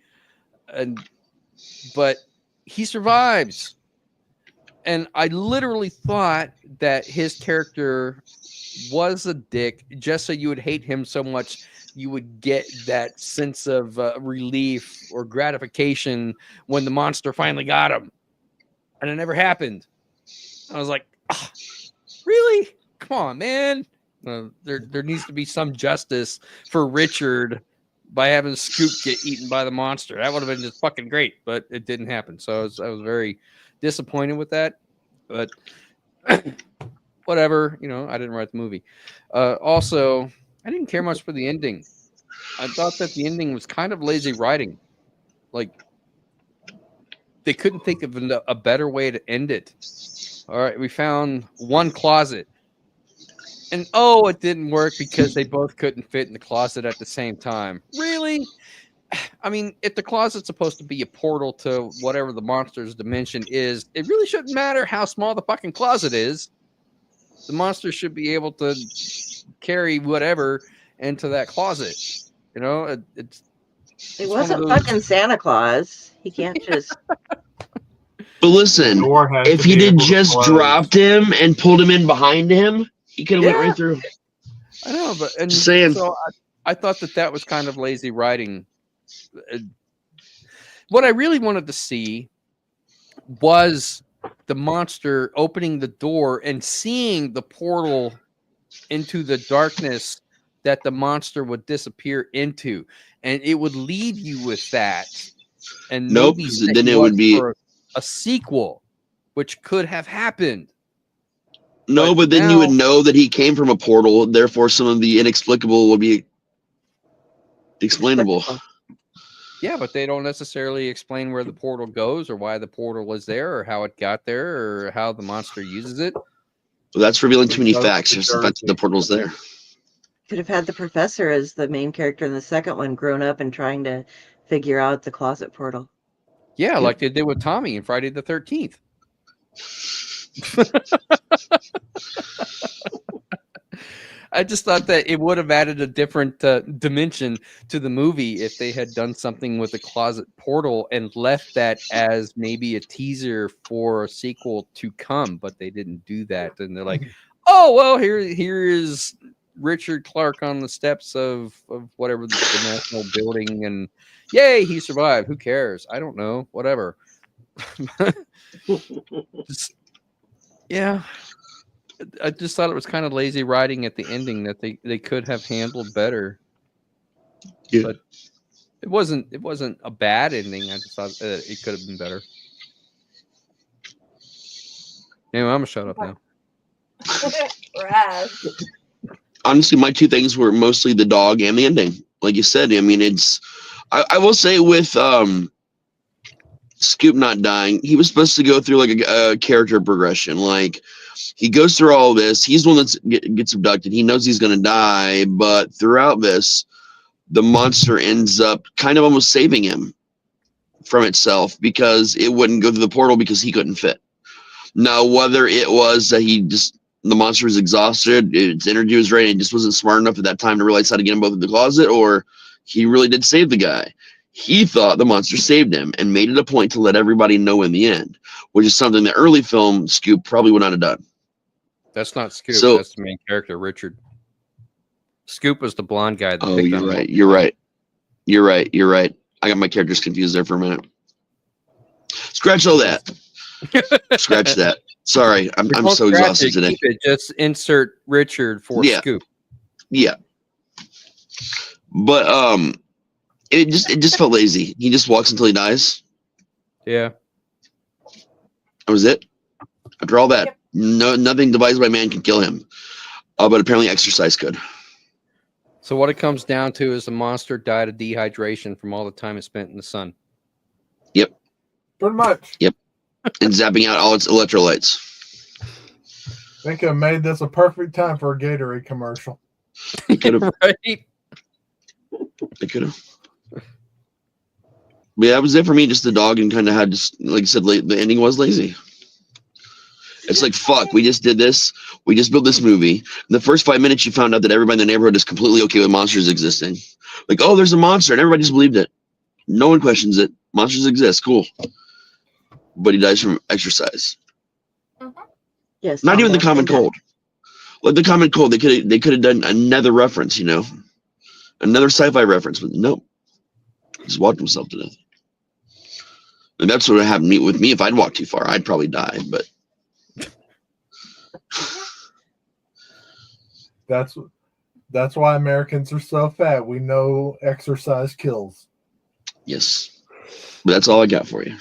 but he survives. And I literally thought that his character was a dick just so you would hate him so much you would get that sense of relief or gratification when the monster finally got him, and it never happened. I was like, oh, really? Come on, man. There needs to be some justice for Richard by having Scoop get eaten by the monster. That would have been just fucking great, but it didn't happen. So I was very disappointed with that, but whatever, I didn't write the movie. Also, I didn't care much for the ending. I thought that the ending was kind of lazy writing. Like, they couldn't think of a better way to end it. All right, we found one closet. And, it didn't work because they both couldn't fit in the closet at the same time. Really? I mean, if the closet's supposed to be a portal to whatever the monster's dimension is, it really shouldn't matter how small the fucking closet is. The monster should be able to carry whatever into that closet. It wasn't fucking Santa Claus. He can't just... But listen, if he did just dropped him and pulled him in behind him, he could have went right through. I know, but just saying. So I thought that was kind of lazy writing. What I really wanted to see was the monster opening the door and seeing the portal into the darkness that the monster would disappear into, and it would lead you with that. And nope, then it would be a sequel, which could have happened. No, but then you would know that he came from a portal. Therefore, some of the inexplicable would be explainable. Yeah, but they don't necessarily explain where the portal goes or why the portal was there or how it got there or how the monster uses it. Well, that's revealing too many facts. Just the fact that the portal's there. Could have had the professor as the main character in the second one, grown up and trying to figure out the closet portal. Yeah, like they did with Tommy in Friday the 13th. I just thought that it would have added a different dimension to the movie if they had done something with the closet portal and left that as maybe a teaser for a sequel to come, but they didn't do that. And they're like, oh, well, here is Richard Clark on the steps of whatever the national building, and yay, he survived. Who cares? I don't know. Whatever. Yeah. I just thought it was kind of lazy writing at the ending that they could have handled better. Yeah. But it wasn't a bad ending. I just thought it could have been better. Anyway, I'm gonna shut up now. Raz. Honestly, my two things were mostly the dog and the ending. Like you said, I mean, I will say with Scoop not dying, he was supposed to go through like a character progression. Like he goes through all this. He's the one that gets abducted. He knows he's going to die, but throughout this, the monster ends up kind of almost saving him from itself because it wouldn't go through the portal because he couldn't fit. Now, whether it was that the monster was exhausted, its energy was drained, and just wasn't smart enough at that time to realize how to get him both in the closet, or he really did save the guy. He thought the monster saved him and made it a point to let everybody know in the end, which is something the early film Scoop probably would not have done. That's not Scoop. So- That's the main character, Richard. Scoop was the blonde guy. That Oh, picked you're on him. right. You're right. You're right. You're right. I got my characters confused there for a minute. Scratch all that. Scratch that. Sorry, I'm Don't so scratch exhausted it, today. keep it. Just insert Richard for Yeah. Scoop. Yeah. But it just felt lazy. He just walks until he dies. Yeah. That was it. After all that, Yep. nothing devised by man can kill him. But apparently exercise could. So what it comes down to is the monster died of dehydration from all the time it spent in the sun. Yep. Pretty much. And zapping out all its electrolytes. They could have made this a perfect time for a Gatorade commercial. It could have. Right? It could have. But yeah, that was it for me. Just the dog, and kind of had just, like I said, the ending was lazy. It's like, fuck, we just did this. We just built this movie. In the first 5 minutes, you found out that everybody in the neighborhood is completely okay with monsters existing. Like, oh, there's a monster, and everybody just believed it. No one questions it. Monsters exist. Cool. But he dies from exercise. Yes. Not even the almost. common cold. Like the common cold, they could have done another reference, another sci-fi reference, but nope. He just walked himself to death. And that's what would happen with me if I'd walk too far. I'd probably die, but That's why Americans are so fat. We know exercise kills. yes. But that's all I got for you.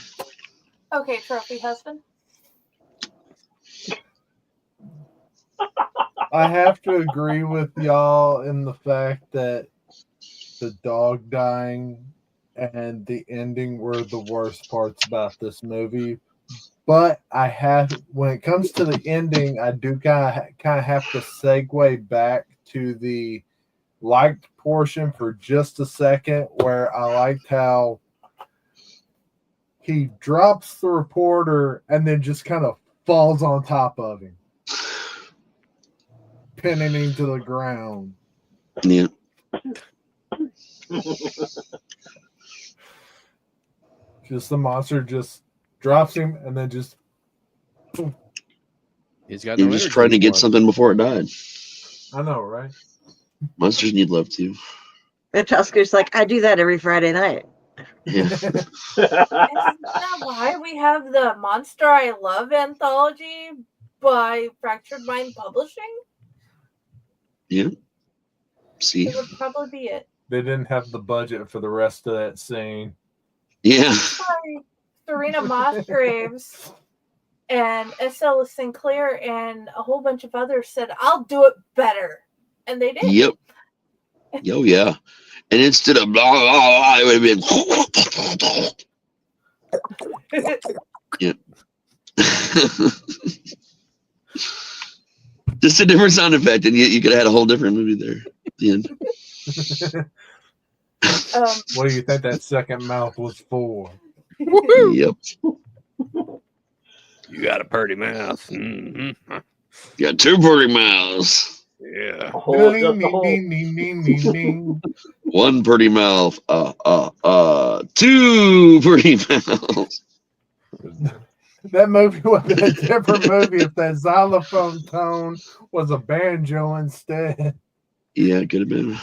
Okay, trophy husband. I have to agree with y'all in the fact that the dog dying and the ending were the worst parts about this movie. But when it comes to the ending, I do kind of have to segue back to the liked portion for just a second, where I liked how he drops the reporter and then just kind of falls on top of him, pinning him to the ground. Yeah. Just the monster just drops him and then just. He's got You're no just energy trying to get anymore. something before it died. I know, right? Monsters need love too. And Tusker's like, I do that every Friday night. Yeah. Isn't that why we have the Monster I Love anthology by Fractured Mind Publishing? Yeah. See? It would probably be it. They didn't have the budget for the rest of that scene. Yeah. Sorry, Serena Mossgraves and S.L. Sinclair and a whole bunch of others said, I'll do it better. And they did. Yep. Oh yeah. And instead of blah blah blah, it would have been. Yeah. Just a different sound effect, and you could have had a whole different movie there at the end. What do you think that second mouth was for? Yep. You got a pretty mouth. Mm-hmm. You got two pretty mouths. Yeah. One pretty mouth. Two pretty mouths. That movie would be a different movie if that xylophone tone was a banjo instead. Yeah, it could have been.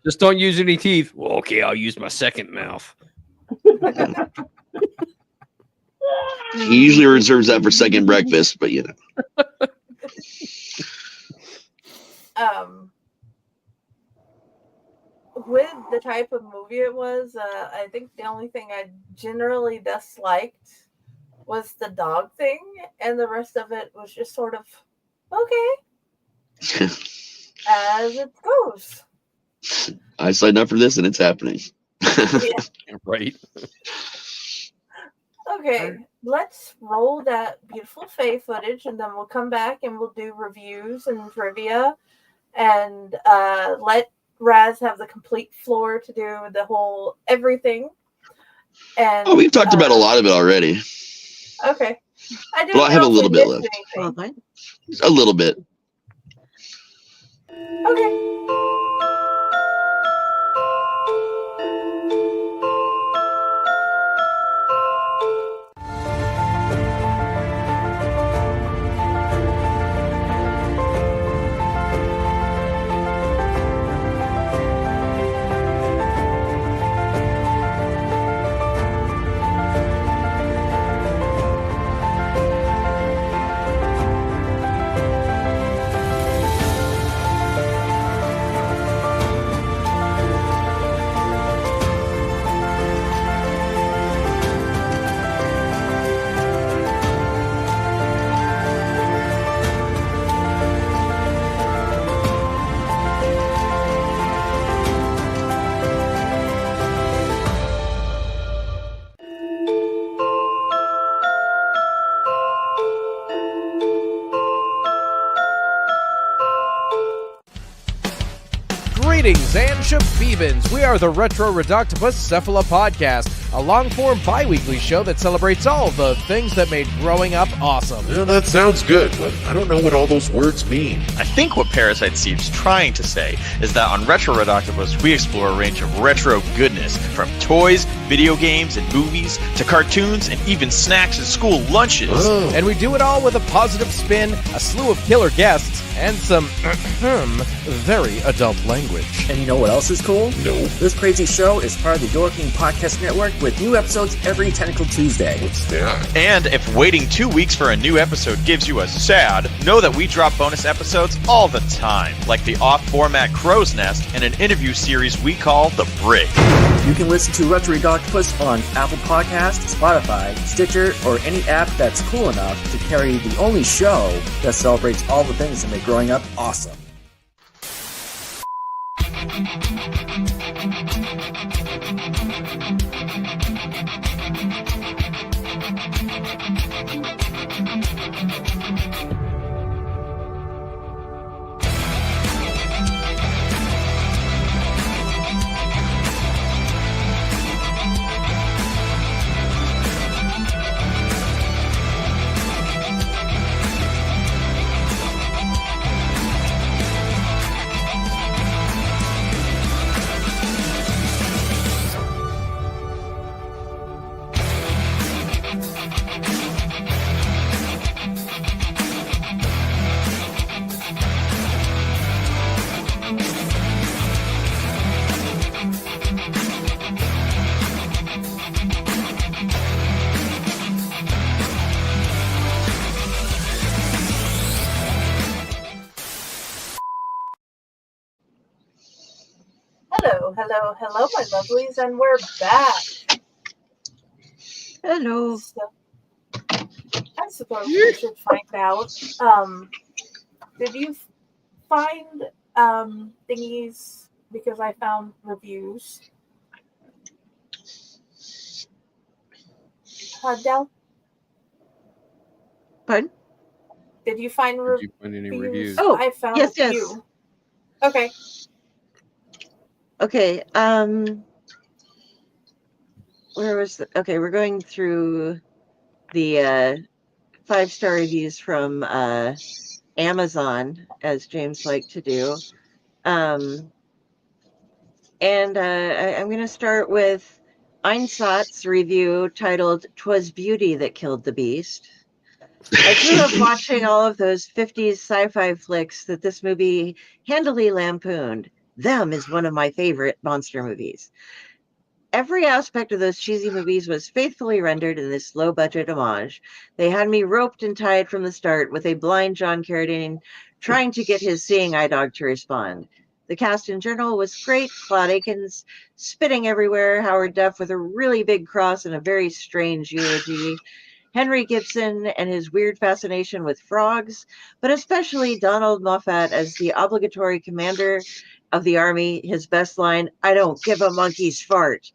Just don't use any teeth. Well, okay, I'll use my second mouth. He usually reserves that for second breakfast, but with the type of movie it was, I think the only thing I generally disliked was the dog thing, and the rest of it was just sort of okay, as it goes. I signed up for this and it's happening. Yeah. Right. Okay, let's roll that beautiful Faye footage, and then we'll come back and we'll do reviews and trivia, and let Raz have the complete floor to do the whole everything. And we've talked about a lot of it already. Okay. I Well, I have a little bit left. Anything. A little bit. Okay. Greetings and shabibans. We are the Retro Reductibus Cephala Podcast, a long-form bi-weekly show that celebrates all the things that made growing up awesome. Yeah, that sounds good, but I don't know what all those words mean. I think what Parasite Steve's trying to say is that on Retro Reductibus, we explore a range of retro goodness, from toys, video games, and movies, to cartoons, and even snacks and school lunches. Oh. And we do it all with a positive spin, a slew of killer guests, and some very adult language. And you know what else is cool? No. This crazy show is part of the Door King Podcast Network with new episodes every Tentacle Tuesday. What's that? And if waiting 2 weeks for a new episode gives you a sad, know that we drop bonus episodes all the time, like the off-format Crow's Nest and an interview series we call The Brig. You can listen to Retro Reductibus on Apple Podcasts, Spotify, Stitcher, or any app that's cool enough to carry the only show that celebrates all the things that make growing up awesome. Hello, my lovelies, and we're back. Hello. So, I suppose we should find out. Did you find thingies? Because I found reviews. Del? Pardon? Did you find Did you find any reviews? Oh, I found yes, a yes. few. Okay. Okay, where was the, okay, we're going through the 5-star reviews from Amazon, as James liked to do. And I'm going to start with Einsatz's review titled "'Twas Beauty That Killed the Beast." I grew up watching all of those 50s sci-fi flicks that this movie handily lampooned. Them is one of my favorite monster movies. Every aspect of those cheesy movies was faithfully rendered in this low-budget homage. They had me roped and tied from the start with a blind John Carradine trying to get his seeing eye dog to respond. The cast in general was great. Claude Akins spitting everywhere, Howard Duff with a really big cross and a very strange eulogy, Henry Gibson and his weird fascination with frogs, but especially Donald Moffat as the obligatory commander of the army, his best line, "I don't give a monkey's fart."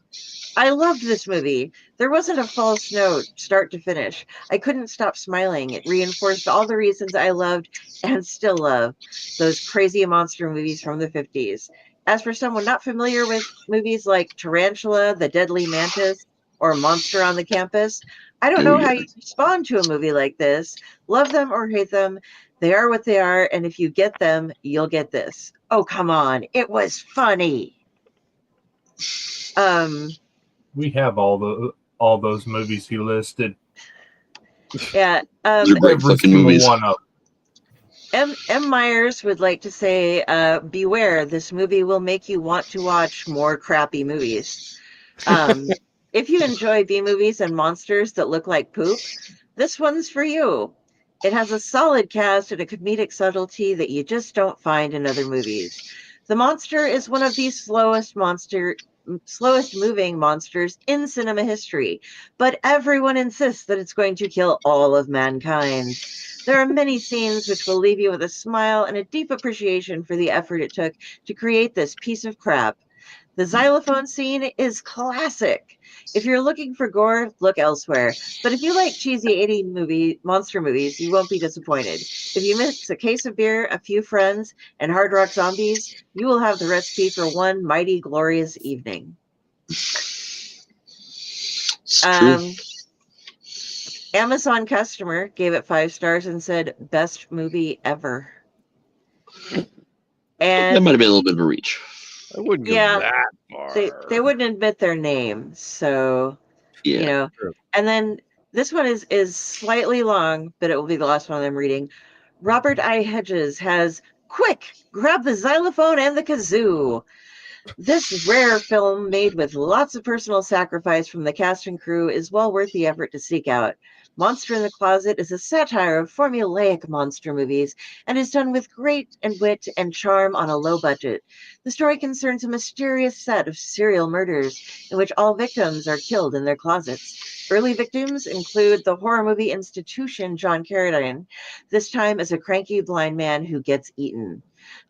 I loved this movie. There wasn't a false note, start to finish. I couldn't stop smiling. It reinforced all the reasons I loved and still love those crazy monster movies from the 50s. As for someone not familiar with movies like Tarantula, The Deadly Mantis, or Monster on the Campus, I don't know how you respond to a movie like this. Love them or hate them, they are what they are, and if you get them, you'll get this. Oh, come on. It was funny. We have all those movies he listed. Yeah. They're great fucking movies. One of M. Myers would like to say, beware, this movie will make you want to watch more crappy movies. If you enjoy B movies and monsters that look like poop, this one's for you. It has a solid cast and a comedic subtlety that you just don't find in other movies. The monster is one of the slowest moving monsters in cinema history, but everyone insists that it's going to kill all of mankind. There are many scenes which will leave you with a smile and a deep appreciation for the effort it took to create this piece of crap. The xylophone scene is classic. If you're looking for gore, look elsewhere. But if you like cheesy 80s monster movies, you won't be disappointed. If you mix a case of beer, a few friends, and hard rock zombies, you will have the recipe for one mighty glorious evening. Amazon customer gave it 5 stars and said, "Best movie ever." And that might have been a little bit of a reach. I wouldn't go that far. They wouldn't admit their name, so Yeah. you know. True. And then this one is slightly long, but it will be the last one I'm reading. Robert I. Hedges has, "Quick, grab the xylophone and the kazoo." This rare film, made with lots of personal sacrifice from the cast and crew, is well worth the effort to seek out. Monster in the Closet is a satire of formulaic monster movies and is done with great wit and charm on a low budget. The story concerns a mysterious set of serial murders in which all victims are killed in their closets. Early victims include the horror movie institution John Carradine, this time as a cranky blind man who gets eaten.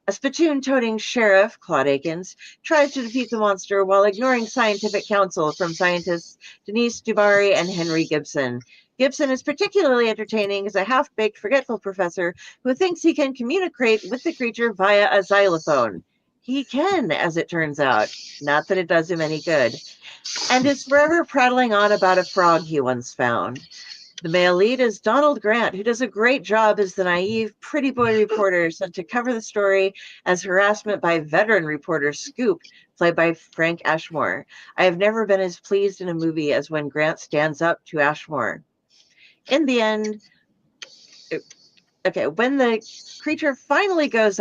A spittoon-toting sheriff, Claude Akins, tries to defeat the monster while ignoring scientific counsel from scientists Denise Dubary and Henry Gibson. Gibson is particularly entertaining as a half-baked, forgetful professor who thinks he can communicate with the creature via a xylophone. He can, as it turns out. Not that it does him any good. And is forever prattling on about a frog he once found. The male lead is Donald Grant, who does a great job as the naive, pretty boy reporter sent to cover the story as harassment by veteran reporter Scoop, played by Frank Ashmore. I have never been as pleased in a movie as when Grant stands up to Ashmore. In the end, when the creature finally does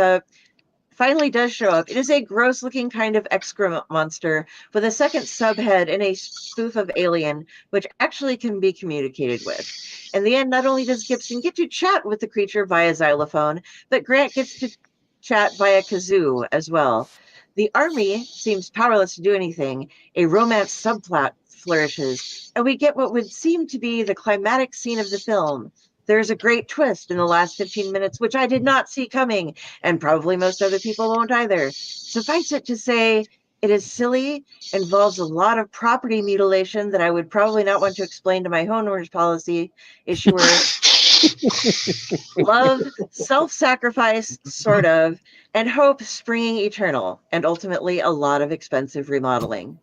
show up, it is a gross-looking kind of excrement monster with a second subhead and a spoof of Alien, which actually can be communicated with. In the end, not only does Gibson get to chat with the creature via xylophone, but Grant gets to chat via kazoo as well. The army seems powerless to do anything. A romance subplot flourishes, and we get what would seem to be the climatic scene of the film. There's a great twist in the last 15 minutes, which I did not see coming, and probably most other people won't either. Suffice it to say, it is silly, involves a lot of property mutilation that I would probably not want to explain to my homeowners policy issuer. Love, self-sacrifice, sort of, and hope springing eternal, and ultimately a lot of expensive remodeling.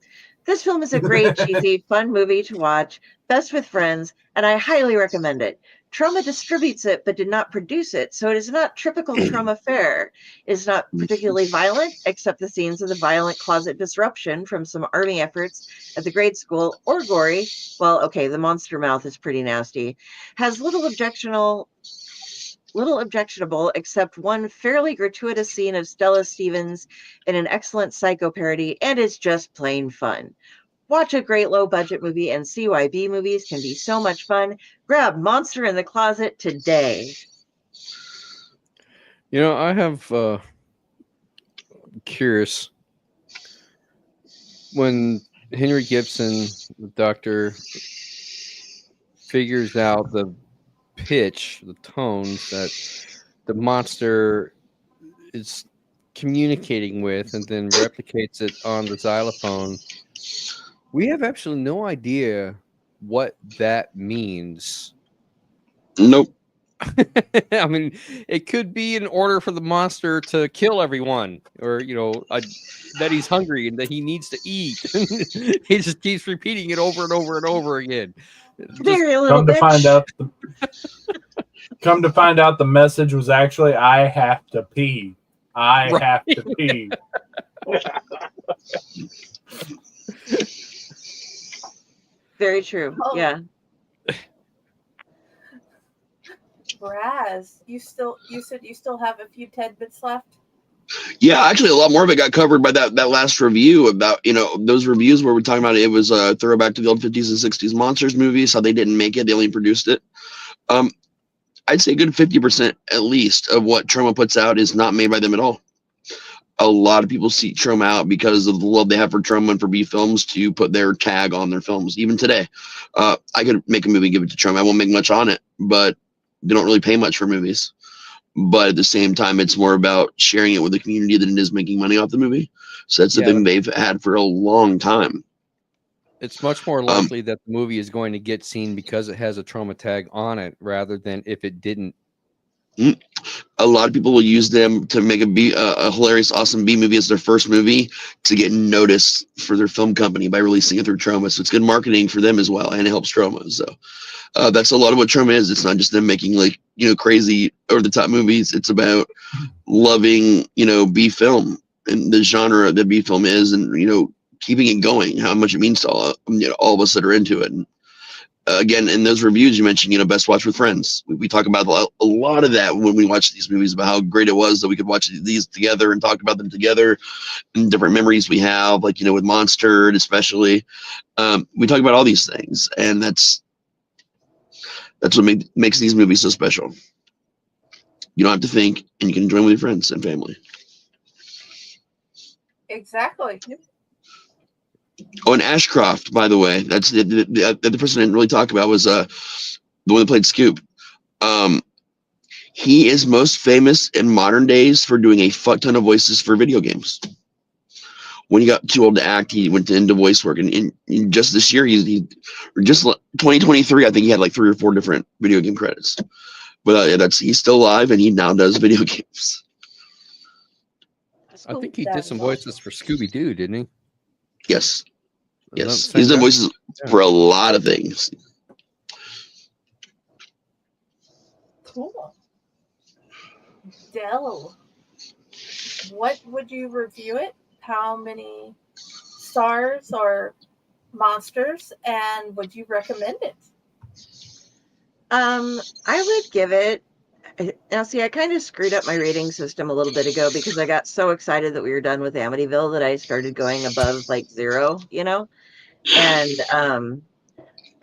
This film is a great, cheesy, fun movie to watch, best with friends, and I highly recommend it. Troma distributes it, but did not produce it, so it is not typical Troma fare. It is not particularly violent, except the scenes of the violent closet disruption from some army efforts at the grade school, or gory. Well, okay, the monster mouth is pretty nasty. Has little objectionable except one fairly gratuitous scene of Stella Stevens in an excellent Psycho parody, and is just plain fun. Watch a great low-budget movie and see why B movies can be so much fun. Grab Monster in the Closet today. You know, I have curious. When Henry Gibson, the doctor, figures out the pitch, the tones that the monster is communicating with and then replicates it on the xylophone, we have absolutely no idea what that means. Nope. I mean, it could be an order for the monster to kill everyone, or that he's hungry and that he needs to eat. He just keeps repeating it over and over and over again. Come to find out, the message was actually, "I have to pee. I have to pee." Very true. Oh. Yeah. Raz, you said you still have a few tidbits left? Yeah, actually, a lot more of it got covered by that last review about, those reviews where we're talking about it was a throwback to the old 50s and 60s monsters movies, how they didn't make it, they only produced it. I'd say a good 50% at least of what Troma puts out is not made by them at all. A lot of people seek Troma out because of the love they have for Troma and for B films to put their tag on their films. Even today, I could make a movie and give it to Troma. I won't make much on it, but they don't really pay much for movies. But at the same time, it's more about sharing it with the community than it is making money off the movie. So that's the thing they've had for a long time. It's much more likely that the movie is going to get seen because it has a Troma tag on it rather than if it didn't. A lot of people will use them to make a hilarious, awesome B movie as their first movie to get noticed for their film company by releasing it through Troma. So it's good marketing for them as well, and it helps Troma. So that's a lot of what Troma is. It's not just them making crazy over the top movies. It's about loving B film and the genre that B film is, and keeping it going. How much it means to all of us that are into it. And, again, in those reviews you mentioned, best watch with friends. We talk about a lot of that when we watch these movies, about how great it was that we could watch these together and talk about them together, and different memories we have, with Monster, especially. We talk about all these things, and that's what makes these movies so special. You don't have to think, and you can enjoy them with your friends and family. Exactly. Oh, and Ashcroft, by the way, that's the person I didn't really talk about was the one that played Scoop. He is most famous in modern days for doing a fuck ton of voices for video games. When he got too old to act, he went into voice work, and just this year, he just 2023, I think he had 3 or 4 different video game credits. But he's still alive, and he now does video games. I think he did some voices for Scooby-Doo, didn't he? Yes. Yes. He's done voices for a lot of things. Cool. Del, what would you review it? How many stars or monsters, and would you recommend it? I would give it. Now, see, I kind of screwed up my rating system a little bit ago because I got so excited that we were done with Amityville that I started going above 0, And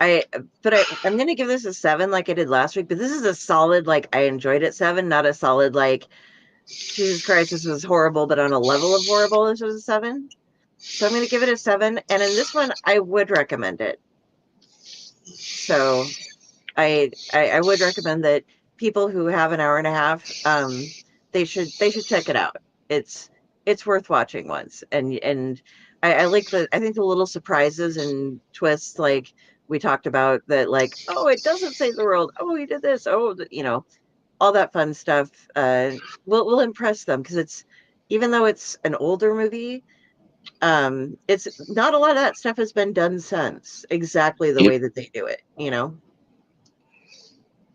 I'm going to give this a 7 like I did last week, but this is a solid, I enjoyed it 7, not a solid, Jesus Christ, this was horrible, but on a level of horrible, this was a 7. So I'm going to give it a 7. And in this one, I would recommend it. So I would recommend that people who have an hour and a half, they should check it out. It's worth watching once. And I like I think the little surprises and twists, we talked about that, oh, it doesn't save the world. Oh, he did this. Oh, all that fun stuff will impress them, because even though it's an older movie, it's not a lot of that stuff has been done since exactly the way that they do it,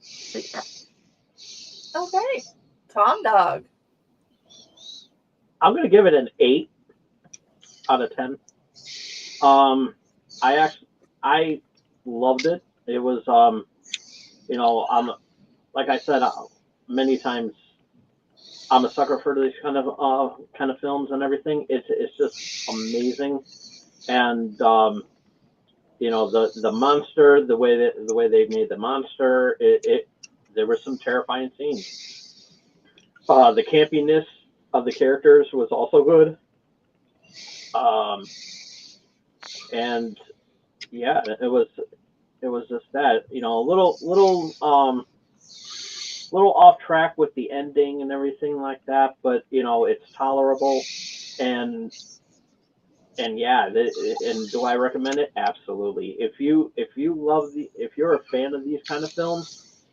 So, yeah. Okay. Tom Dog. I'm going to give it an 8 out of 10. I loved it. It was, like I said many times, I'm a sucker for these kind of films and everything. It's just amazing, and the monster, the way they made the monster, there were some terrifying scenes. The campiness of the characters was also good. And yeah, it was just that, you know, a little off track with the ending and everything like that, but you know, it's tolerable. And yeah, and do I recommend it? Absolutely. If you're a fan of these kind of films,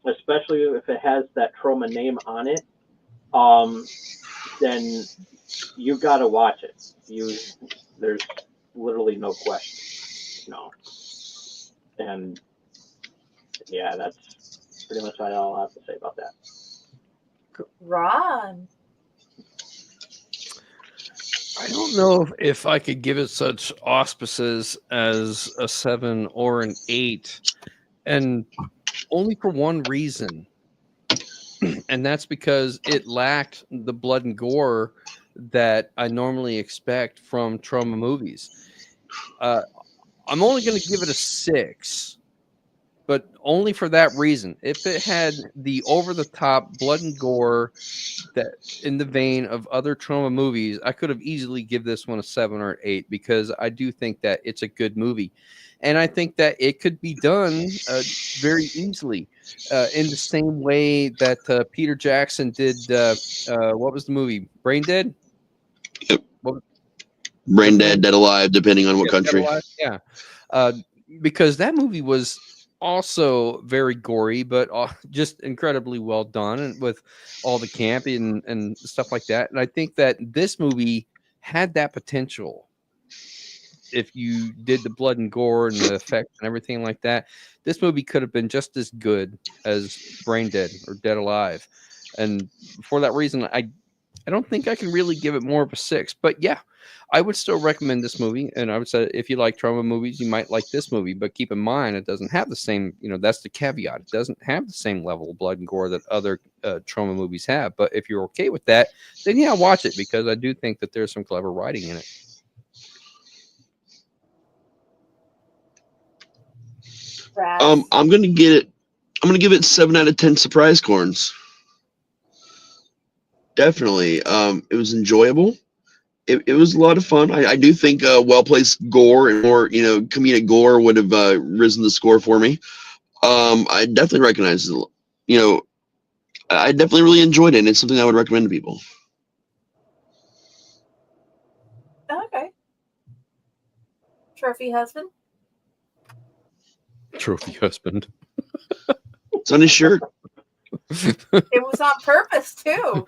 especially if it has that Troma name on it, then you got to watch it. There's literally no question, and yeah, that's pretty much all I have to say about that. Ron. I don't know if I could give it such auspices as a 7 or an 8, and only for one reason, and that's because it lacked the blood and gore that I normally expect from Troma movies. I'm only going to give it a 6, but only for that reason. If it had the over-the-top blood and gore that in the vein of other Troma movies, I could have easily give this one a 7 or 8, because I do think that it's a good movie. And I think that it could be done very easily in the same way that Peter Jackson did. What was the movie? Brain Dead? Yep. Brain Dead, Dead Alive, depending on what country. Yeah. Because that movie was also very gory, but just incredibly well done, and with all the camping and stuff like that. And I think that this movie had that potential. If you did the blood and gore and the effects and everything like that, this movie could have been just as good as Brain Dead or Dead Alive. And for that reason, I don't think I can really give it more of a 6. But yeah, I would still recommend this movie. And I would say if you like Troma movies, you might like this movie. But keep in mind, it doesn't have the same, that's the caveat. It doesn't have the same level of blood and gore that other Troma movies have. But if you're okay with that, then yeah, watch it, because I do think that there's some clever writing in it. I'm gonna give it 7 out of 10 surprise corns. Definitely. It was enjoyable. It was a lot of fun. I do think well-placed gore and more, comedic gore would have risen the score for me. I definitely recognize it. I definitely really enjoyed it, and it's something I would recommend to people. Okay. Trophy husband. Trophy husband. It's on his shirt. It was on purpose too.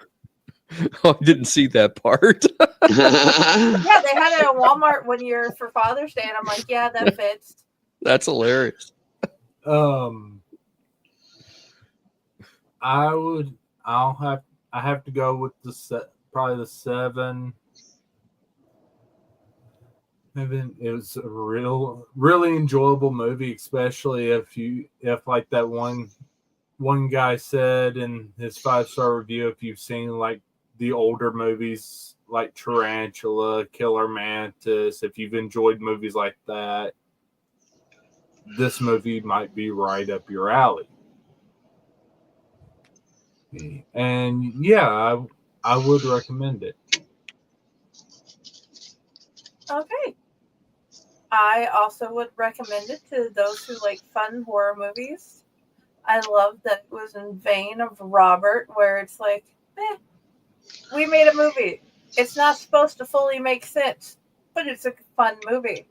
Oh, I didn't see that part. Yeah, they had it at Walmart 1 year for Father's Day, and I'm like, yeah, that fits. That's hilarious. I have to go with probably the 7. And then it was a really enjoyable movie, especially if like that one guy said in his 5-star review, if you've seen like the older movies like Tarantula, Killer Mantis, if you've enjoyed movies like that, this movie might be right up your alley. And yeah, I would recommend it. Okay. I also would recommend it to those who like fun horror movies. I love that it was in vein of Robert, where it's like, we made a movie. It's not supposed to fully make sense, but it's a fun movie.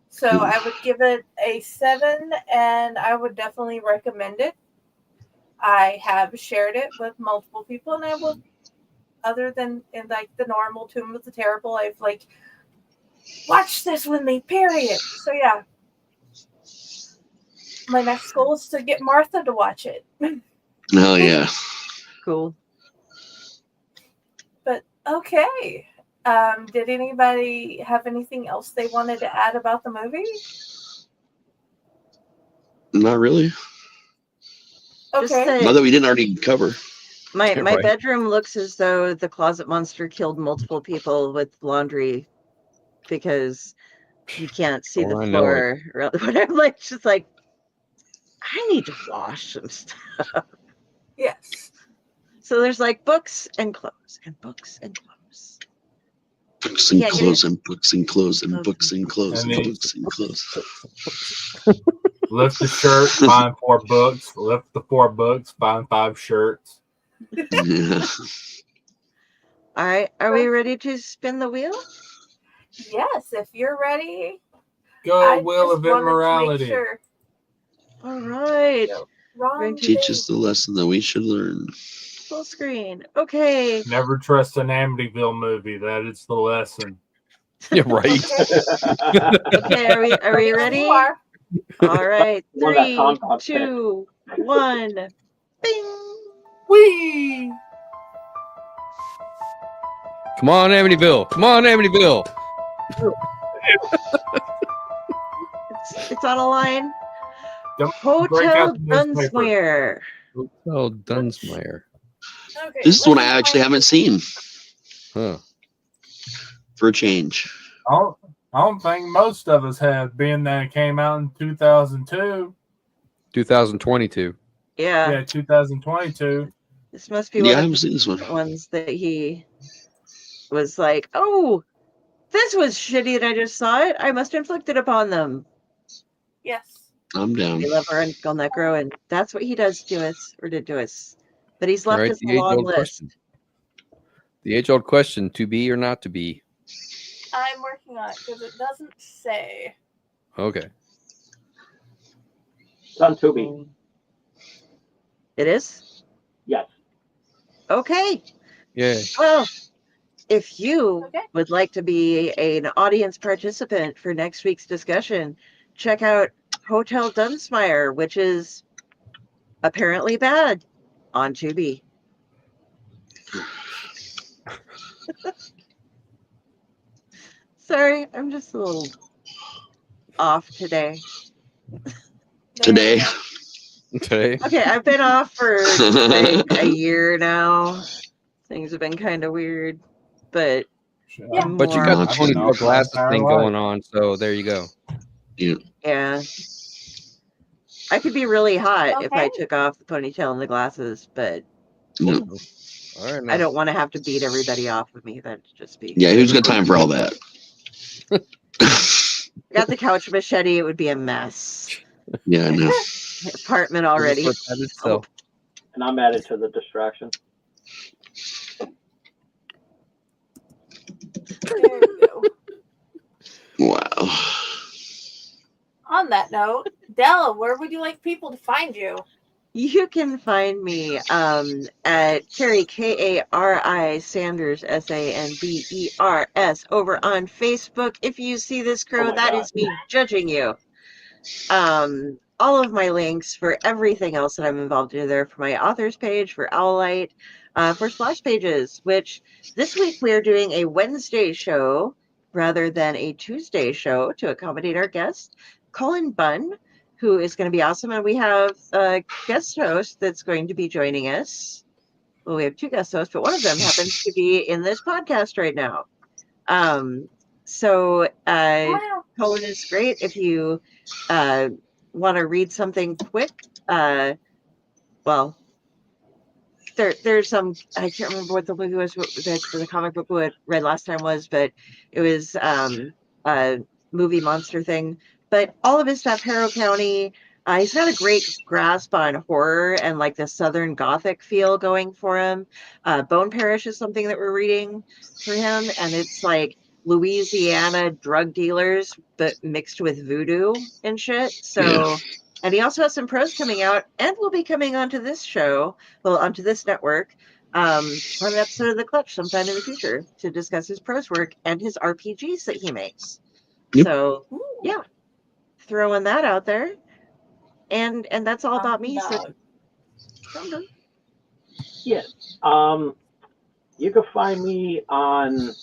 So I would give it a 7, and I would definitely recommend it. I have shared it with multiple people, and I will, other than in like the normal Tomb of the Terrible, I've like, watch this with me, period. So yeah. My next goal is to get Martha to watch it. Hell yeah. Cool. But okay. Did anybody have anything else they wanted to add about the movie? Not really. Okay. Not that we didn't already cover. My Right. bedroom looks as though the closet monster killed multiple people with laundry, because you can't see the I know floor. But I'm like, just like, I need to wash some stuff. Yes. So there's like books and clothes and books and clothes. Books and Yeah, get clothes it. and books and clothes and books and clothes And and he- books and clothes. Lift the shirt, find 4 books. Lift the 4 books, find 5 shirts. Yeah. All right, are we ready to spin the wheel? Yes, if you're ready. Go, I Wheel just of wanted to make Immorality. sure. All right. Wrong Teach thing. us the lesson that we should learn. Full screen. Okay. Never trust an Amityville movie. That is the lesson. Yeah, right. Okay, are we ready? You are. All right. One that 3, Tom Dog picked. 2, 1. Bing. Whee! Come on, Amityville. Come on, Amityville. It's on a line. Don't break Hotel out the newspaper. Dunsmuir. Oh, Dunsmuir. Okay. This is one I let's actually find- haven't seen Huh. for a change. I don't think most of us have, being that it came out in 2002. 2022. Yeah. Yeah, 2022. This must be Yeah, I one haven't of seen this one. the ones that he was like, oh, this was shitty and I just saw it. I must inflict it upon them. Yes. I'm down. We love our Uncle Necro, and that's what he does to us, or did to us. But he's left Right, us the a long age-old list. question. The age-old question: to be or not to be? I'm working on it because it doesn't say. Okay. It's on Tubi. It is? Yes. Okay. Yeah. Well, if you Okay. would like to be an audience participant for next week's discussion, check out Hotel Dunsmuir, which is apparently bad on Tubi. Sorry, I'm just a little off today. Today. Okay. Okay, I've been off for like a year now. Things have been kind of weird, but Yeah. But you more- got the I've been ponytail off my glasses entire thing life. going on, so there you go. yeah. I could be really hot if I Okay. took off the ponytail and the glasses, but No. All right. I Now. don't want to have to beat everybody off of me. That'd just be. Yeah, who's got time for all that? I got the couch machete. It would be a mess. Yeah, I know. Apartment already. That itself. And I'm added to the distraction. There you go. Wow. On that note, Della, where would you like people to find you? You can find me at Carrie Kari Sanders Sanders over on Facebook. If you see this crow, my that God. is me judging you. All of my links for everything else that I'm involved in are there for my authors page, for Owlite, for Splash Pages, which this week we are doing a Wednesday show rather than a Tuesday show to accommodate our guest, Colin Bunn, who is going to be awesome. And we have a guest host that's going to be joining us. Well, we have 2 guest hosts, but one of them happens to be in this podcast right now. So Wow. Colin is great. If you want to read something quick, well, there's some, I can't remember what the movie was, what the comic book we read last time was, but it was a movie monster thing. But all of his stuff, Harrow County, he's got a great grasp on horror and like the Southern Gothic feel going for him. Bone Parish is something that we're reading for him, and it's like Louisiana drug dealers, but mixed with voodoo and shit. So, Yeah. and he also has some prose coming out, and will be coming onto this show, well, onto this network, on an episode of The Clutch sometime in the future to discuss his prose work and his RPGs that he makes. Yep. So, yeah, throwing that out there, and that's all about me. So, Yeah. You can find me on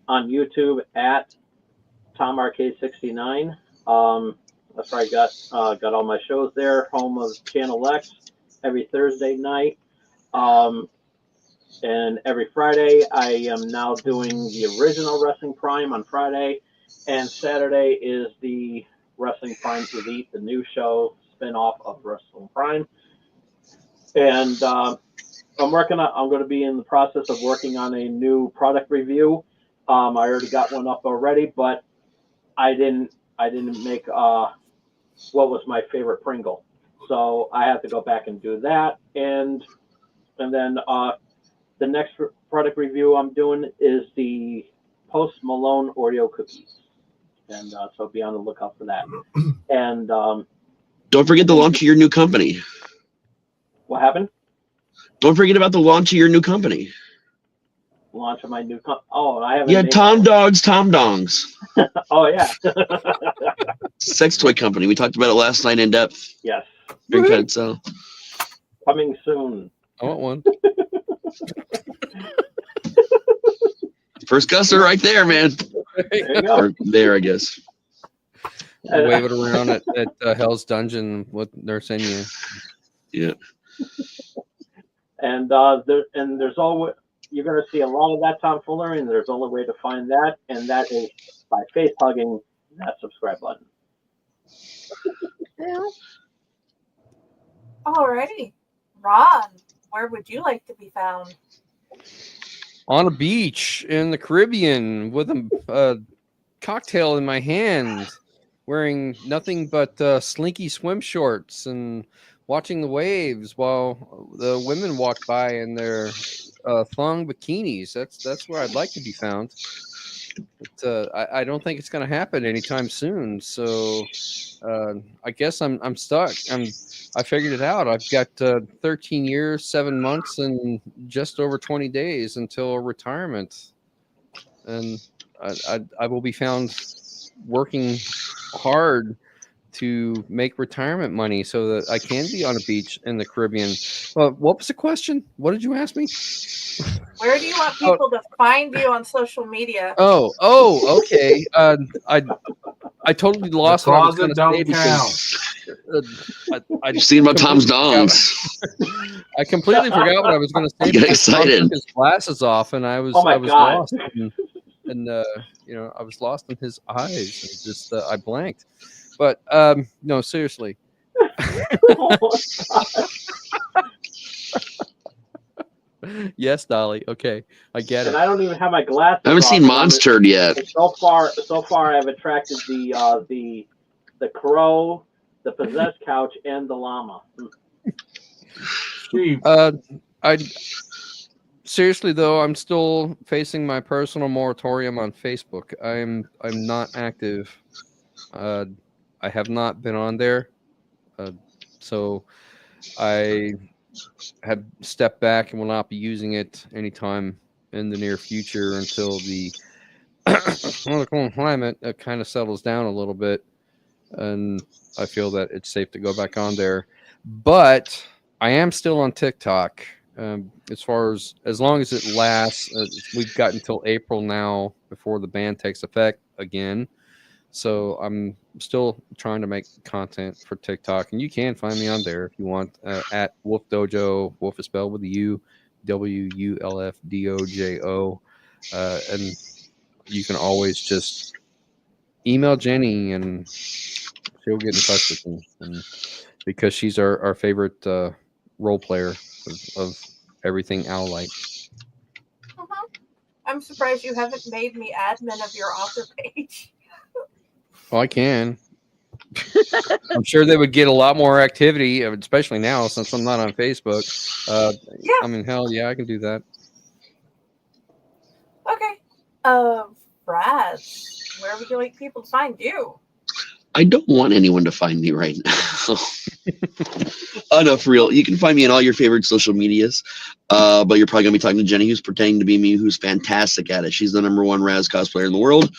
YouTube at TomRK69. That's where I got all my shows there. Home of Channel X every Thursday night. And every Friday, I am now doing the original Wrestling Prime on Friday, and Saturday is the Wrestling Prime Elite, the new show spinoff of Wrestling Prime. And I'm going to be in the process of working on a new product review. I already got one up already, but I didn't make what was my favorite Pringle. So I have to go back and do that. And then the next product review I'm doing is the Post Malone Oreo cookies. And so be on the lookout for that. And don't forget the launch of your new company. What happened? Don't forget about the launch of your new company. Launch of my new company. Oh, I haven't. Yeah, Tom Dongs. Oh, yeah. Sex toy company. We talked about it last night in depth. Yes. Drink Pet Cell. Coming soon. I want one. First cusser right there, man. There you go. Or there, I guess. Wave it around at Hell's Dungeon. What they're sending you. Yeah. And there's always, you're going to see a lot of that tomfoolery, and there's only way to find that, and that is by face hugging that subscribe button. Alrighty. Ron, where would you like to be found? On a beach in the Caribbean with a cocktail in my hand, wearing nothing but slinky swim shorts and watching the waves while the women walk by in their thong bikinis. That's where I'd like to be found. But I don't think it's going to happen anytime soon. So I guess I'm stuck. I figured it out. I've got 13 years, 7 months, and just over 20 days until retirement. And I will be found working hard to make retirement money so that I can be on a beach in the Caribbean. What was the question? What did you ask me? Where do you want people to find you on social media? Oh, okay. I totally lost what I was going to say because I just thinking about Tom's dongs. I completely forgot what I was going to say. You get excited. Tom took his glasses off, and I was lost, and I was lost in his eyes. And just I blanked. But no, seriously. Yes, Dolly. Okay, I get it. And I don't even have my glasses. I haven't seen Monster yet. So far, I've attracted the crow, the possessed couch, and the llama. I seriously though, I'm still facing my personal moratorium on Facebook. I'm not active. I have not been on there, so I have stepped back and will not be using it anytime in the near future until the political climate kind of settles down a little bit, and I feel that it's safe to go back on there. But I am still on TikTok. As long as it lasts, we've got until April now before the ban takes effect again. So I'm still trying to make content for TikTok, and you can find me on there if you want at Wolf Dojo. Wolf is spelled with a U, WULFDOJO, and you can always just email Jenny, and she'll get in touch with me, and because she's our favorite role player of everything Owlite. I'm surprised you haven't made me admin of your author page. Oh, I can. I'm sure they would get a lot more activity, especially now since I'm not on Facebook. Yeah. I mean, hell yeah, I can do that. Okay. Raz, where would you like people to find you? I don't want anyone to find me right now. Oh, no, for real. You can find me in all your favorite social medias, but you're probably going to be talking to Jenny, who's pretending to be me, who's fantastic at it. She's the #1 Raz cosplayer in the world.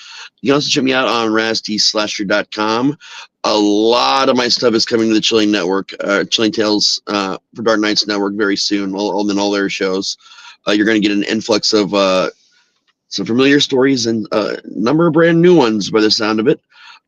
You can also check me out on RazTSlasher.com. A lot of my stuff is coming to the Chilling Network, Chilling Tales for Dark Knights Network very soon, all their shows. You're going to get an influx of some familiar stories and a number of brand new ones by the sound of it.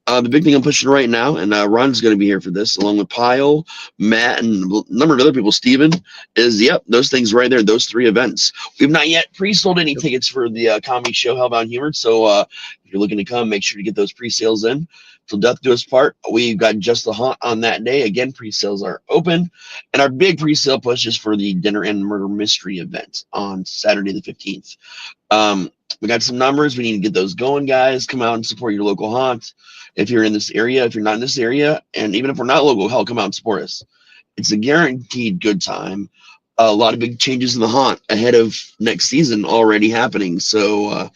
The big thing I'm pushing right now, and Ron's going to be here for this, along with Pyle, Matt, and a number of other people, Steven, is, those things right there, those 3 events. We've not yet pre-sold any tickets for the comedy show Hellbound Humor, so if If you're looking to come, make sure to get those pre-sales in. Till death do us part. We've got Just the Haunt on that day. Again, pre-sales are open. And our big pre-sale push is for the Dinner and Murder Mystery event on Saturday the 15th. We got some numbers. We need to get those going, guys. Come out and support your local haunt. If you're in this area, if you're not in this area, and even if we're not local, hell, come out and support us. It's a guaranteed good time. A lot of big changes in the haunt ahead of next season already happening. So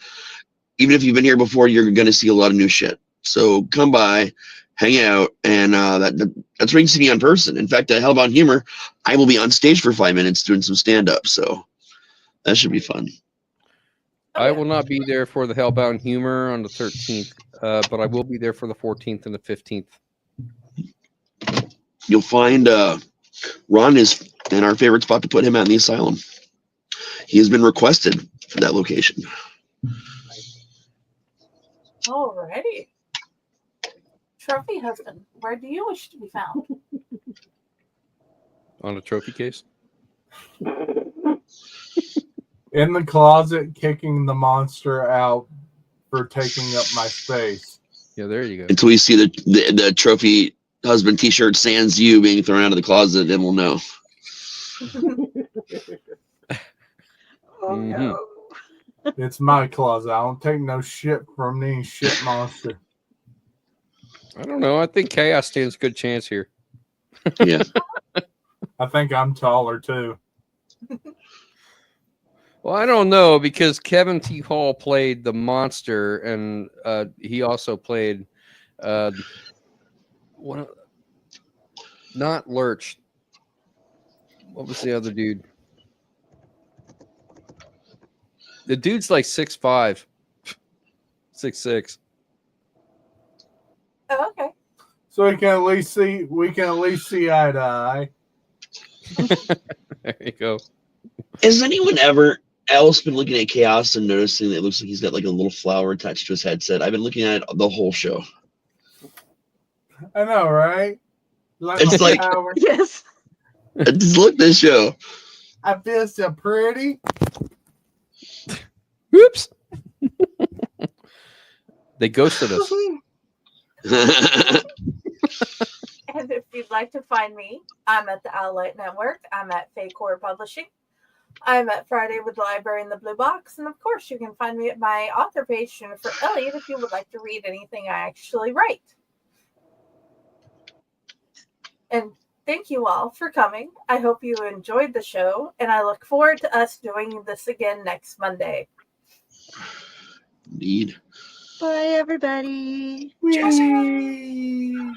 even if you've been here before, you're going to see a lot of new shit. So come by, hang out, and that's where you can see me on person. In fact, at Hellbound Humor, I will be on stage for 5 minutes doing some stand-up. So that should be fun. I will not be there for the Hellbound Humor on the 13th, but I will be there for the 14th and the 15th. You'll find Ron is in our favorite spot to put him at in the asylum. He has been requested for that location. Alrighty. Trophy husband, where do you wish to be found? On a trophy case? In the closet, kicking the monster out for taking up my space. Yeah, there you go. Until we see the trophy husband t-shirt sans you being thrown out of the closet, then we'll know. Oh no. It's my closet. I don't take no shit from any shit monster. I don't know. I think Chaos stands a good chance here. Yeah. I think I'm taller too. Well, I don't know because Kevin T. Hall played the monster, and he also played not Lurch. What was the other dude? The dude's like 6'5", 6'6". Oh, okay. So we can at least see eye to eye. There you go. Has anyone ever else been looking at Chaos and noticing that it looks like he's got like a little flower attached to his headset? I've been looking at it the whole show. I know, right? It's like yes. Just look this show. I feel so pretty. Whoops. They ghosted us. And if you'd like to find me, I'm at the Elliott Network. I'm at Faycore Publishing. I'm at Friday with Library in the Blue Box. And of course, you can find me at my author page, Jennifer Elliott, if you would like to read anything I actually write. And thank you all for coming. I hope you enjoyed the show, and I look forward to us doing this again next Monday. Indeed. Bye, everybody. Whee!